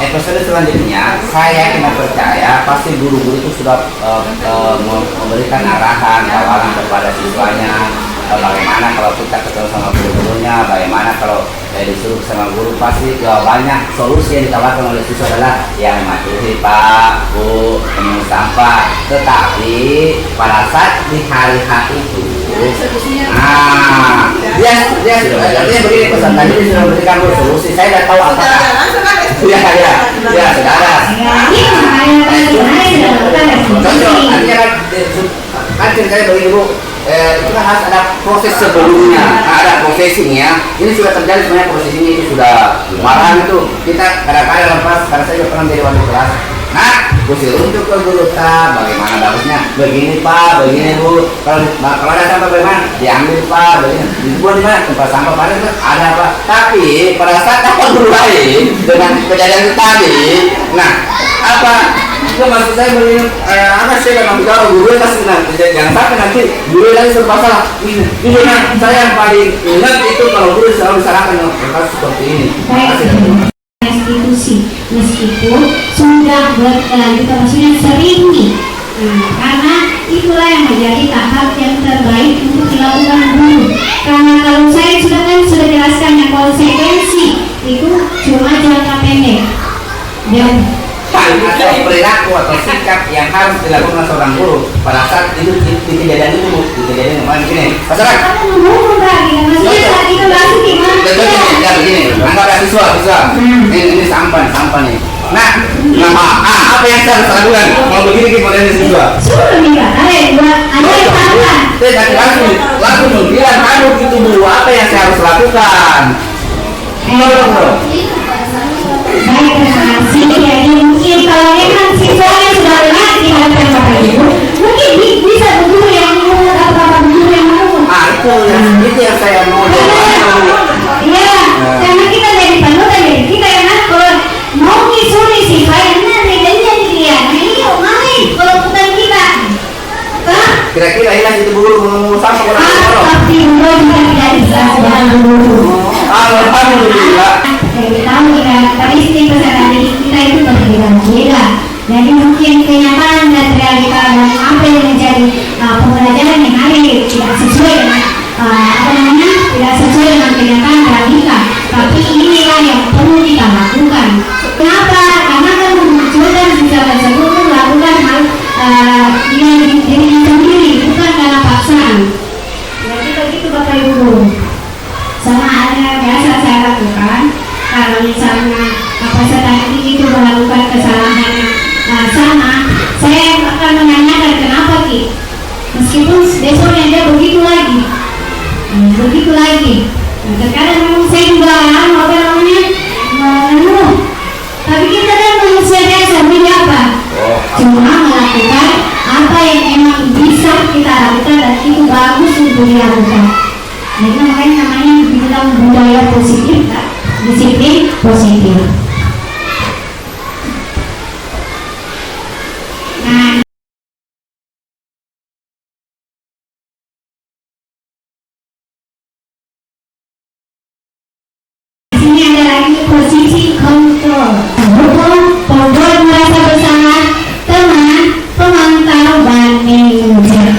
episode selanjutnya saya kena percaya pasti guru-guru itu sudah memberikan arahan tawaran kepada siswanya, bagaimana kalau kita ketemu sama guru-gurunya, bagaimana kalau disuruh sama guru, pasti banyak solusi yang ditawarkan oleh siswa adalah yang mematuhi Pak, Bu, mengungut sampah. Tetapi pada saat di hari H itu, dia begini pesan tadi dia sudah memberikan solusi. Saya tidak tahu apakah ya saudara. Contoh, artinya kan ceritanya begini Bu. Itu kan harus ada proses sebelumnya, ada prosesinya. Ini sudah terjadi sebenarnya, prosesinya itu sudah marahan itu. Kita kadang-kadang lepas, karena saya juga pernah menjadi wali kelas. Nah, kusir untuk ke guru bagaimana bagusnya? Begini Pak, begini Bu. Kalau ada sampah bagaimana? Diambil Pak, begini. Dibuang di mana? Tempat sampah pada itu ada Pak. Tapi pada saat dapat guru lain dengan kejadian itu tadi, nah apa? Itu maksud saya begini, apa sih memang bicara guru pasti nanti jangan sampai nanti guru lagi serba salah. Ini saya yang paling ingat itu kalau guru selalu disarankan yang seperti ini. Restitusi meskipun sudah berkelanjutan, maksudnya sering nih. Karena itulah yang menjadi tahap yang terbaik untuk dilakukan guru. Karena kalau saya sudah jelaskan yang konsekuensi itu cuma jangka pendek dan atau perilaku atau sikap yang harus dilakukan seorang guru pada saat itu kejadian kemarin gini. Masalah. Maksudnya saat itu langsung gimana? Begini, anggap ada siswa. Ini sampah nih. Nah, apa yang saya harus lakukan? Kalau begini modelnya juga. Suruh nih Kak, ada yang taruhan. Saya langsung bilang, aduh itu Bu, apa yang saya harus lakukan? Bro. Baik, terima kasih. Jadi mungkin kalau memang siswanya sudah lewat di hadapan Bapak Ibu, mungkin bisa guru yang apa guru yang mau. Itu yang saya mau. Iya, karena kita jadi panutan, jadi kita yang kalau mau ngisuri siswa yang bedanya dia. Nah ini main kalau bukan kita. Kira-kira hilang itu guru ngomong sama orang-orang. Tapi guru juga tidak bisa sebagai guru. Alhamdulillah. Kita tahu karakteristik kesehatan kita itu berbeda-beda. Jadi mungkin kenyataan dan realita dan apa yang menjadi pembelajaran yang ada tidak sesuai dengan tidak sesuai dengan kenyataan realita. Tapi inilah yang perlu kita lakukan. Kenapa? Karena kan memunculkan siswa tersebut melakukan hal yang diri sendiri, bukan karena paksaan. Jadi begitu Bapak Ibu Guru. Sama ada biasa saya lakukan. Kalau misalnya peserta itu melakukan kesalahan sama, saya akan menanyakan kenapa Ki. Meskipun besoknya dia begitu lagi. Terkadang memang saya juga mengeluh. Tapi kita kan manusia biasa, beda apa? Cuma melakukan apa yang emang bisa kita lakukan dan itu bagus untuk dilakukan. Jadi makanya namanya dibilang budaya positif, kan? Disiplin positif. Nah, sini ada lagi posisi kontrol. Pembuat merasa bersalah, teman, pemantau dan manajer.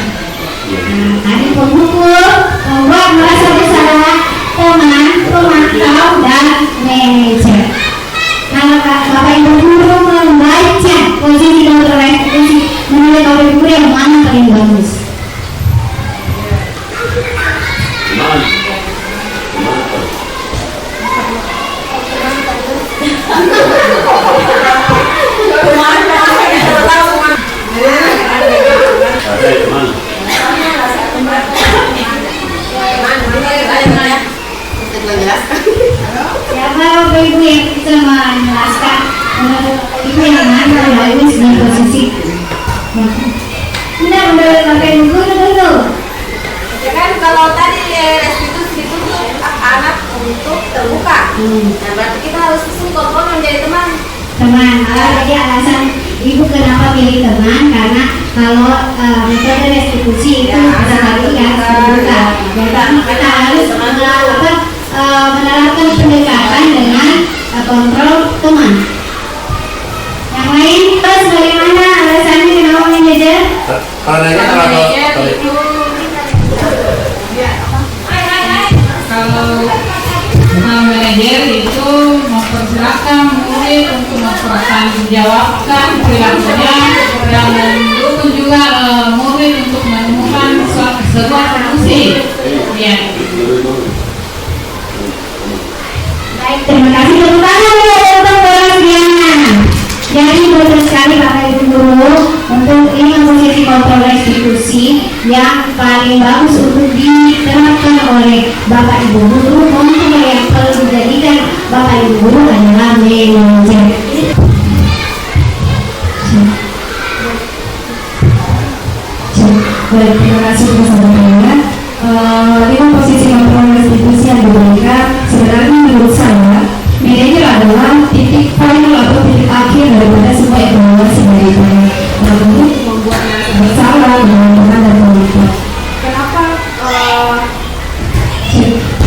Tadi pemukul, pembuat merasa bersalah, teman, pemantau dan manajer. Kalau Bapak Ibu Guru membaca posisi kontrol eksekusi, menurut Bapak Ibu Guru yang mana paling bagus? Siapa Bapak Ibu yang bisa menjelaskan menurut Ibu yang mana bagus di posisi? Tidak, menurut Bapak Ibu Guru dulu. Kan kalau tadi restitusi itu anak untuk terbuka. Nah berarti kita harus kontrol menjadi teman. Jadi alasan Ibu kenapa pilih teman, karena kalau metode restitusi itu sesekali ya terbuka. Jadi kita harus menerapkan pendekatan dengan kontrol teman. Yang lain terus bagaimana alasannya kenapa manajer? Kalau manajer itu mempersilahkan murid untuk mempertanggungjawabkan perilakunya dan mendukung juga murid untuk menemukan sebuah solusi. Ya. Baik, terima kasih. Tepuk tangan untuk Bapak Diana. Jadi betul sekali Bapak Ibu Guru untuk ini posisi kontrol restitusi yang paling bagus untuk diterapkan oleh Bapak Ibu Guru. Untuk yang perlu dijadikan Bapak Ibu Guru adalah manajer. Baik, terima kasih bersama-sama. Lima posisi kontrol restitusi yang diberikan sebenarnya menurut saya manajer adalah titik final atau titik akhir daripada sebuah evaluasi daripada untuk membuat bersalah dengan teman dan pemimpin. Kenapa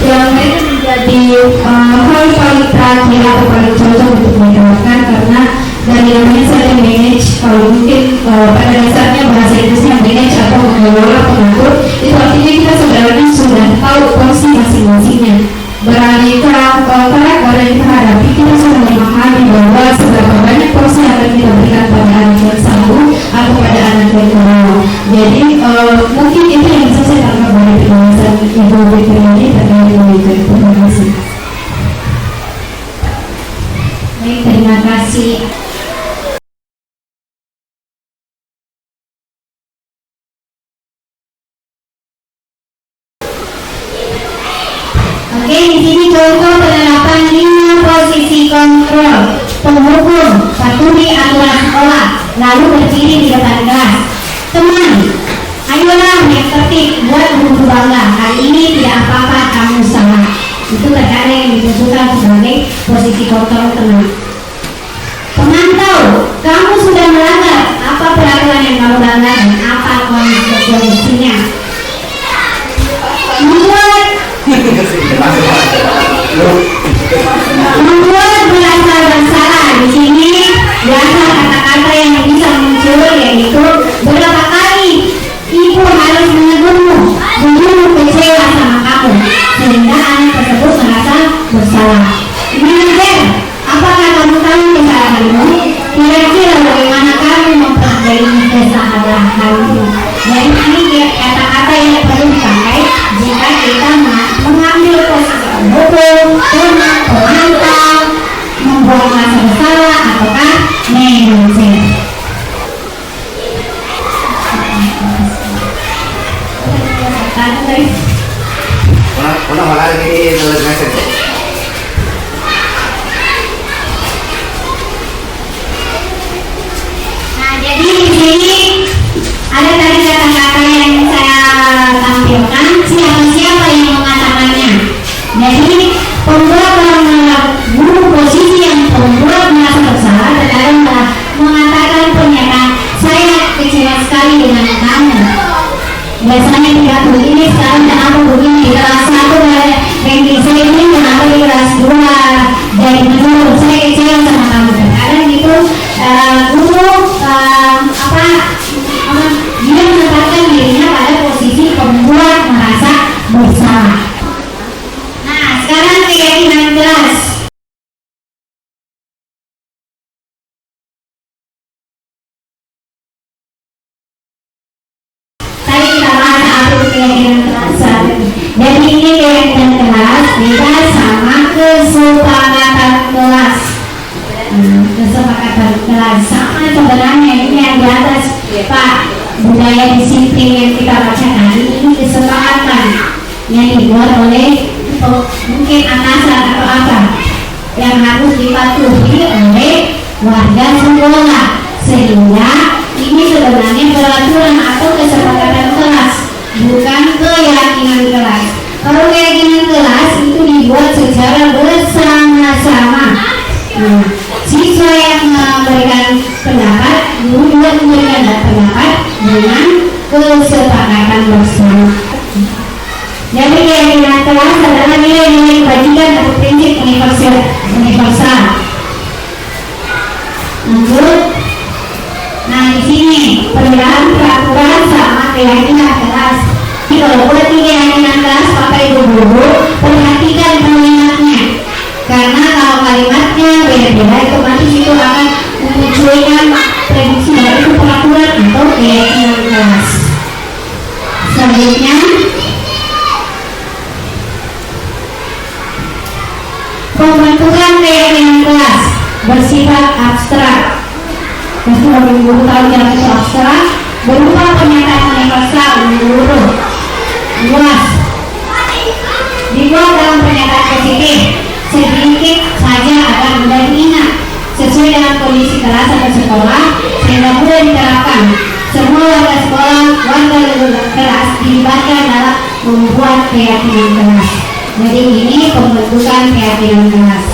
yang itu menjadi hal paling terakhir atau paling cocok untuk diterapkan karena dari namanya saya manage, kalau mungkin pada dasarnya bahasa Inggrisnya manage atau mengelola pengatur, itu artinya kita sebenarnya sudah tahu porsi masing-masingnya. Beraneka karakter yang kita hadapi, kita sudah memahami bahwa seberapa banyak porsi yang akan kita berikan pada anak yang satu atau pada anak yang kedua. Jadi mungkin itu yang bisa saya tangkap dari penjelasan Ibu Fitri ini terkait dengan itu. Terima kasih. Baik, terima kasih. kasih. Oke, di sini contoh penerapan 5 posisi kontrol penghukum patuhi aturan sekolah lalu berdiri di depan kelas. Teman, ayolah yang tertib buat guru bangga. Hari ini tidak apa-apa kamu salah. Itu terkadang yang dibutuhkan sebagai posisi kontrol teman. Pemantau, kamu sudah melanggar apa peraturan yang kamu langgar dan apa konsekuensinya. Membuat merasa bersalah. Di sini biasa kata-kata yang bisa muncul yaitu berapa kali ibu harus menegurmu, dulu kecewa sama kamu, sehingga anak tersebut merasa bersalah. Manajer, apakah kamu tahu kesalahanmu? Kira-kira bagaimana kamu memperbaiki kesalahanmu? Jadi ini kata-kata yang perlu dipakai jika kita mengambil posisi penghukum, pemantau, membuat merasa bersalah, ataukah manajer. Una malah ini tulis message. Nah, jadi di sini ada tadi kata-kata yang saya tampilkan, siapa-siapa yang mengatakannya. Jadi pembuat guru posisi yang pembuat merasa bersalah terkadang mengatakan pernyataan saya kecewa sekali dengan kamu. Biasanya tidak begini, sekarang kenapa begini, di kelas 1 ranking saya ini kenapa di kelas 2 dari menurut saya kecewa sama kamu. Terkadang itu guru dia menempatkan dirinya pada posisi pembuat merasa bersalah. Nah, sekarang keyakinan kelas. Tadi kita bahas apa itu keyakinan kelas. Jadi ini keyakinan kelas beda sama kesepakatan kelas. Kesepakatan kelas sama sebenarnya ini yang di atas Pak, budaya disiplin yang kita baca tadi ini kesepakatan yang dibuat oleh mungkin atasan atau apa yang harus dipatuhi oleh warga sekolah, sehingga ini sebenarnya peraturan atau kesepakatan kelas, bukan keyakinan kelas. Kalau keyakinan kelas itu dibuat secara bersama-sama. Siswa yang memberikan pendapat, guru juga memberikan pendapat dengan kesepakatan bersama. Jadi keyakinan kelas adalah nilai-nilai kebajikan atau prinsip universal. Lanjut. Nah, di sini perbedaan peraturan sama keyakinan kelas. Jadi kalau buat keyakinan kelas, Bapak Ibu guru perhatikan kalimatnya. Karena kalau kalimatnya beda-beda, otomatis itu akan memunculkan prediksi dari peraturan atau keyakinan kelas. Selanjutnya, pembentukan keyakinan kelas bersifat abstrak. Sudah guru tahu yang itu abstrak, berupa pernyataan universal menyeluruh, luas, dibuat dalam pernyataan positif, sedikit saja agar mudah diingat, sesuai dengan kondisi kelas atau sekolah, sehingga mudah diterapkan. Semua warga sekolah, warga kelas dilibatkan dalam membuat keyakinan kelas. Jadi ini pembentukan keyakinan kelas.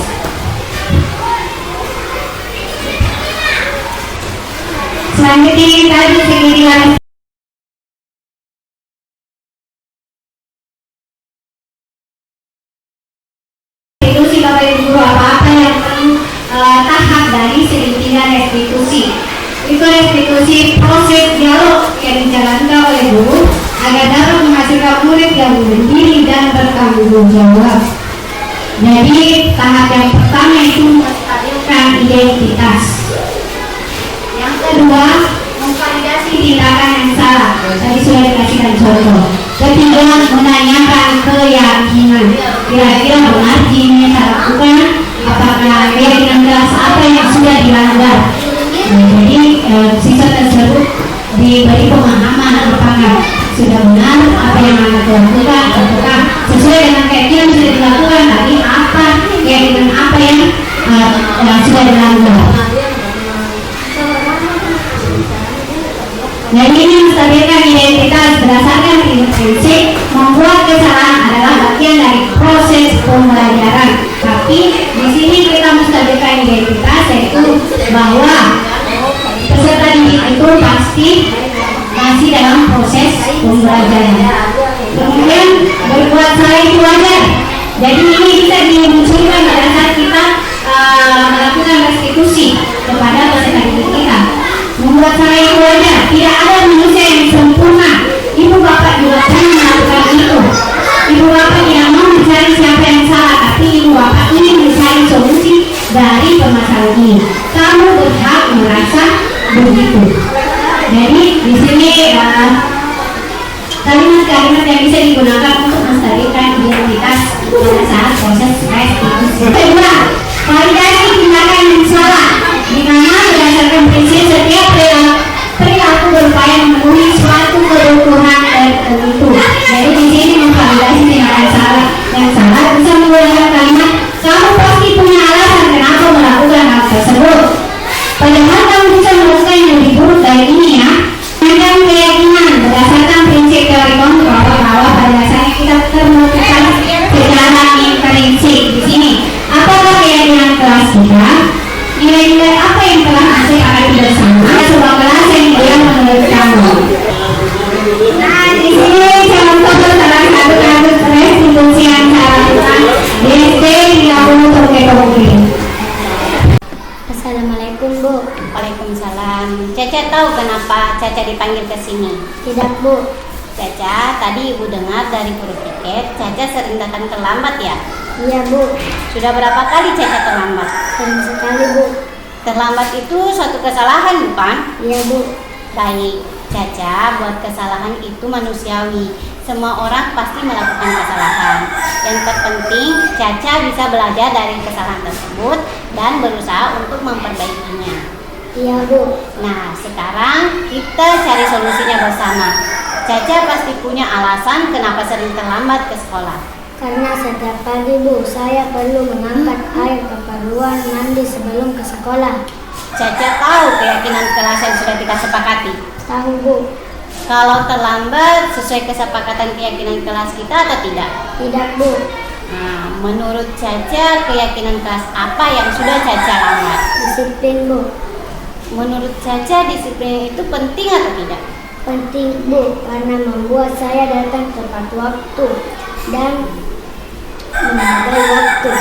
Selanjutnya tadi segitiga restitusi. Bapak Ibu guru, apa-apa yang tahap dari segitiga restitusi. Itu restitusi proses dialog yang dijalankan oleh guru agar dapat menghasilkan murid yang berdiri dan bertanggung jawab. Jadi tahap yang pertama itu menstabilkan identitas. Yang kedua, memvalidasi tindakan yang salah. Tadi sudah dikasihkan contoh. Ketiga, menanyakan keyakinan. Kira-kira benar ini kita lakukan? Apakah keyakinan kelas apa yang sudah dilanggar. Jadi siswa tersebut diberi pemahaman apakah sudah benar apa yang anak lakukan, apakah sesuai dengan keyakinan sudah dilakukan, tapi apa keyakinan apa yang sudah dilanggar. Dan ini menstabilkan identitas berdasarkan prinsip membuat kesalahan adalah bagian dari proses pembelajaran. Tapi di sini kita menstabilkan identitas, yaitu bahwa peserta didik itu pasti masih dalam proses pembelajaran. Kemudian berbuat salah itu wajar. Jadi ini bisa dimunculkan pada saat kita melakukan restitusi kepada peserta didik kita. Membuat salah itu wajar. Tidak ada manusia yang sempurna. Ibu bapak juga pernah melakukan itu. Ibu bapak tidak mau mencari siapa yang salah, tapi ibu bapak ingin mencari solusi dari permasalahan ini. Kamu berhak merasa begitu. Jadi di sini kalimat-kalimat yang bisa digunakan untuk menstabilkan identitas pada saat proses restitusi. Kedua, validasi tindakan yang salah, di mana berdasarkan prinsip setiap perilaku berupaya memenuhi suatu kebutuhan tertentu. Jadi di sini memvalidasi tindakan salah yang salah bisa menggunakan kalimat kamu pasti punya alasan kenapa melakukan hal tersebut. Padahal kamu bisa melakukan yang lebih buruk dari ini ya. Tentang keyakinan berdasarkan prinsip teori kontrol bahwa pada dasarnya kita melakukan secara prinsip di sini. Apakah keyakinan kelas kita? Nilai-nilai apa yang telah masuk akan bersama sebuah kelas yang dia menurut kamu. Nah di sini contoh salah satu kasus restitusi yang saya lakukan di SD 30 Toge. Assalamualaikum Bu. Waalaikumsalam. Caca tahu kenapa Caca dipanggil ke sini? Tidak Bu. Caca, tadi Ibu dengar dari guru piket, Caca sering datang terlambat ya? Iya Bu. Sudah berapa kali Caca terlambat? Sering sekali Bu. Terlambat itu suatu kesalahan bukan? Iya Bu. Baik, Caca, buat kesalahan itu manusiawi. Semua orang pasti melakukan kesalahan. Yang terpenting, Caca bisa belajar dari kesalahan tersebut dan berusaha untuk memperbaikinya. Iya Bu. Nah, sekarang kita cari solusinya bersama. Caca pasti punya alasan kenapa sering terlambat ke sekolah. Karena setiap pagi Bu, saya perlu mengangkat air keperluan mandi sebelum ke sekolah. Caca tahu keyakinan kelas yang sudah kita sepakati. Tahu Bu. Kalau terlambat sesuai kesepakatan keyakinan kelas kita atau tidak? Tidak Bu. Nah, menurut Caca keyakinan kelas apa yang sudah Caca lambat? Disiplin Bu. Menurut Caca disiplin itu penting atau tidak? Penting Bu, karena membuat saya datang tepat waktu dan menghargai waktu.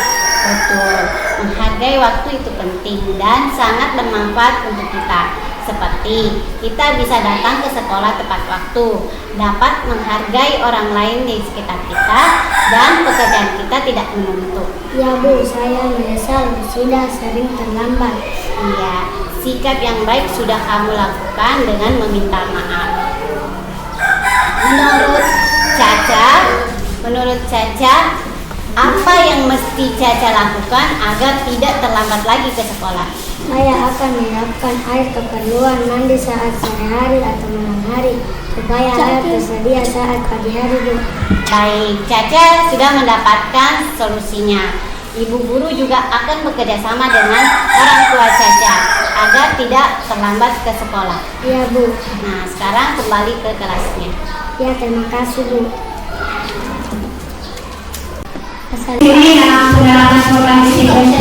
Betul, menghargai waktu itu penting dan sangat bermanfaat untuk kita. Seperti kita bisa datang ke sekolah tepat waktu, dapat menghargai orang lain di sekitar kita, dan pekerjaan kita tidak menuntut. Ya Bu, saya menyesal sudah sering terlambat. Iya, sikap yang baik sudah kamu lakukan dengan meminta maaf. Menurut Caca, apa yang mesti Caca lakukan agar tidak terlambat lagi ke sekolah? Saya akan menyiapkan air keperluan mandi saat sore hari atau malam hari supaya air tersedia saat pagi hari Bu. Baik, Caca sudah mendapatkan solusinya. Ibu guru juga akan bekerja sama dengan orang tua Caca agar tidak terlambat ke sekolah. Iya Bu. Nah, sekarang kembali ke kelasnya. Ya, terima kasih Bu. Ini dalam penerapan program disiplin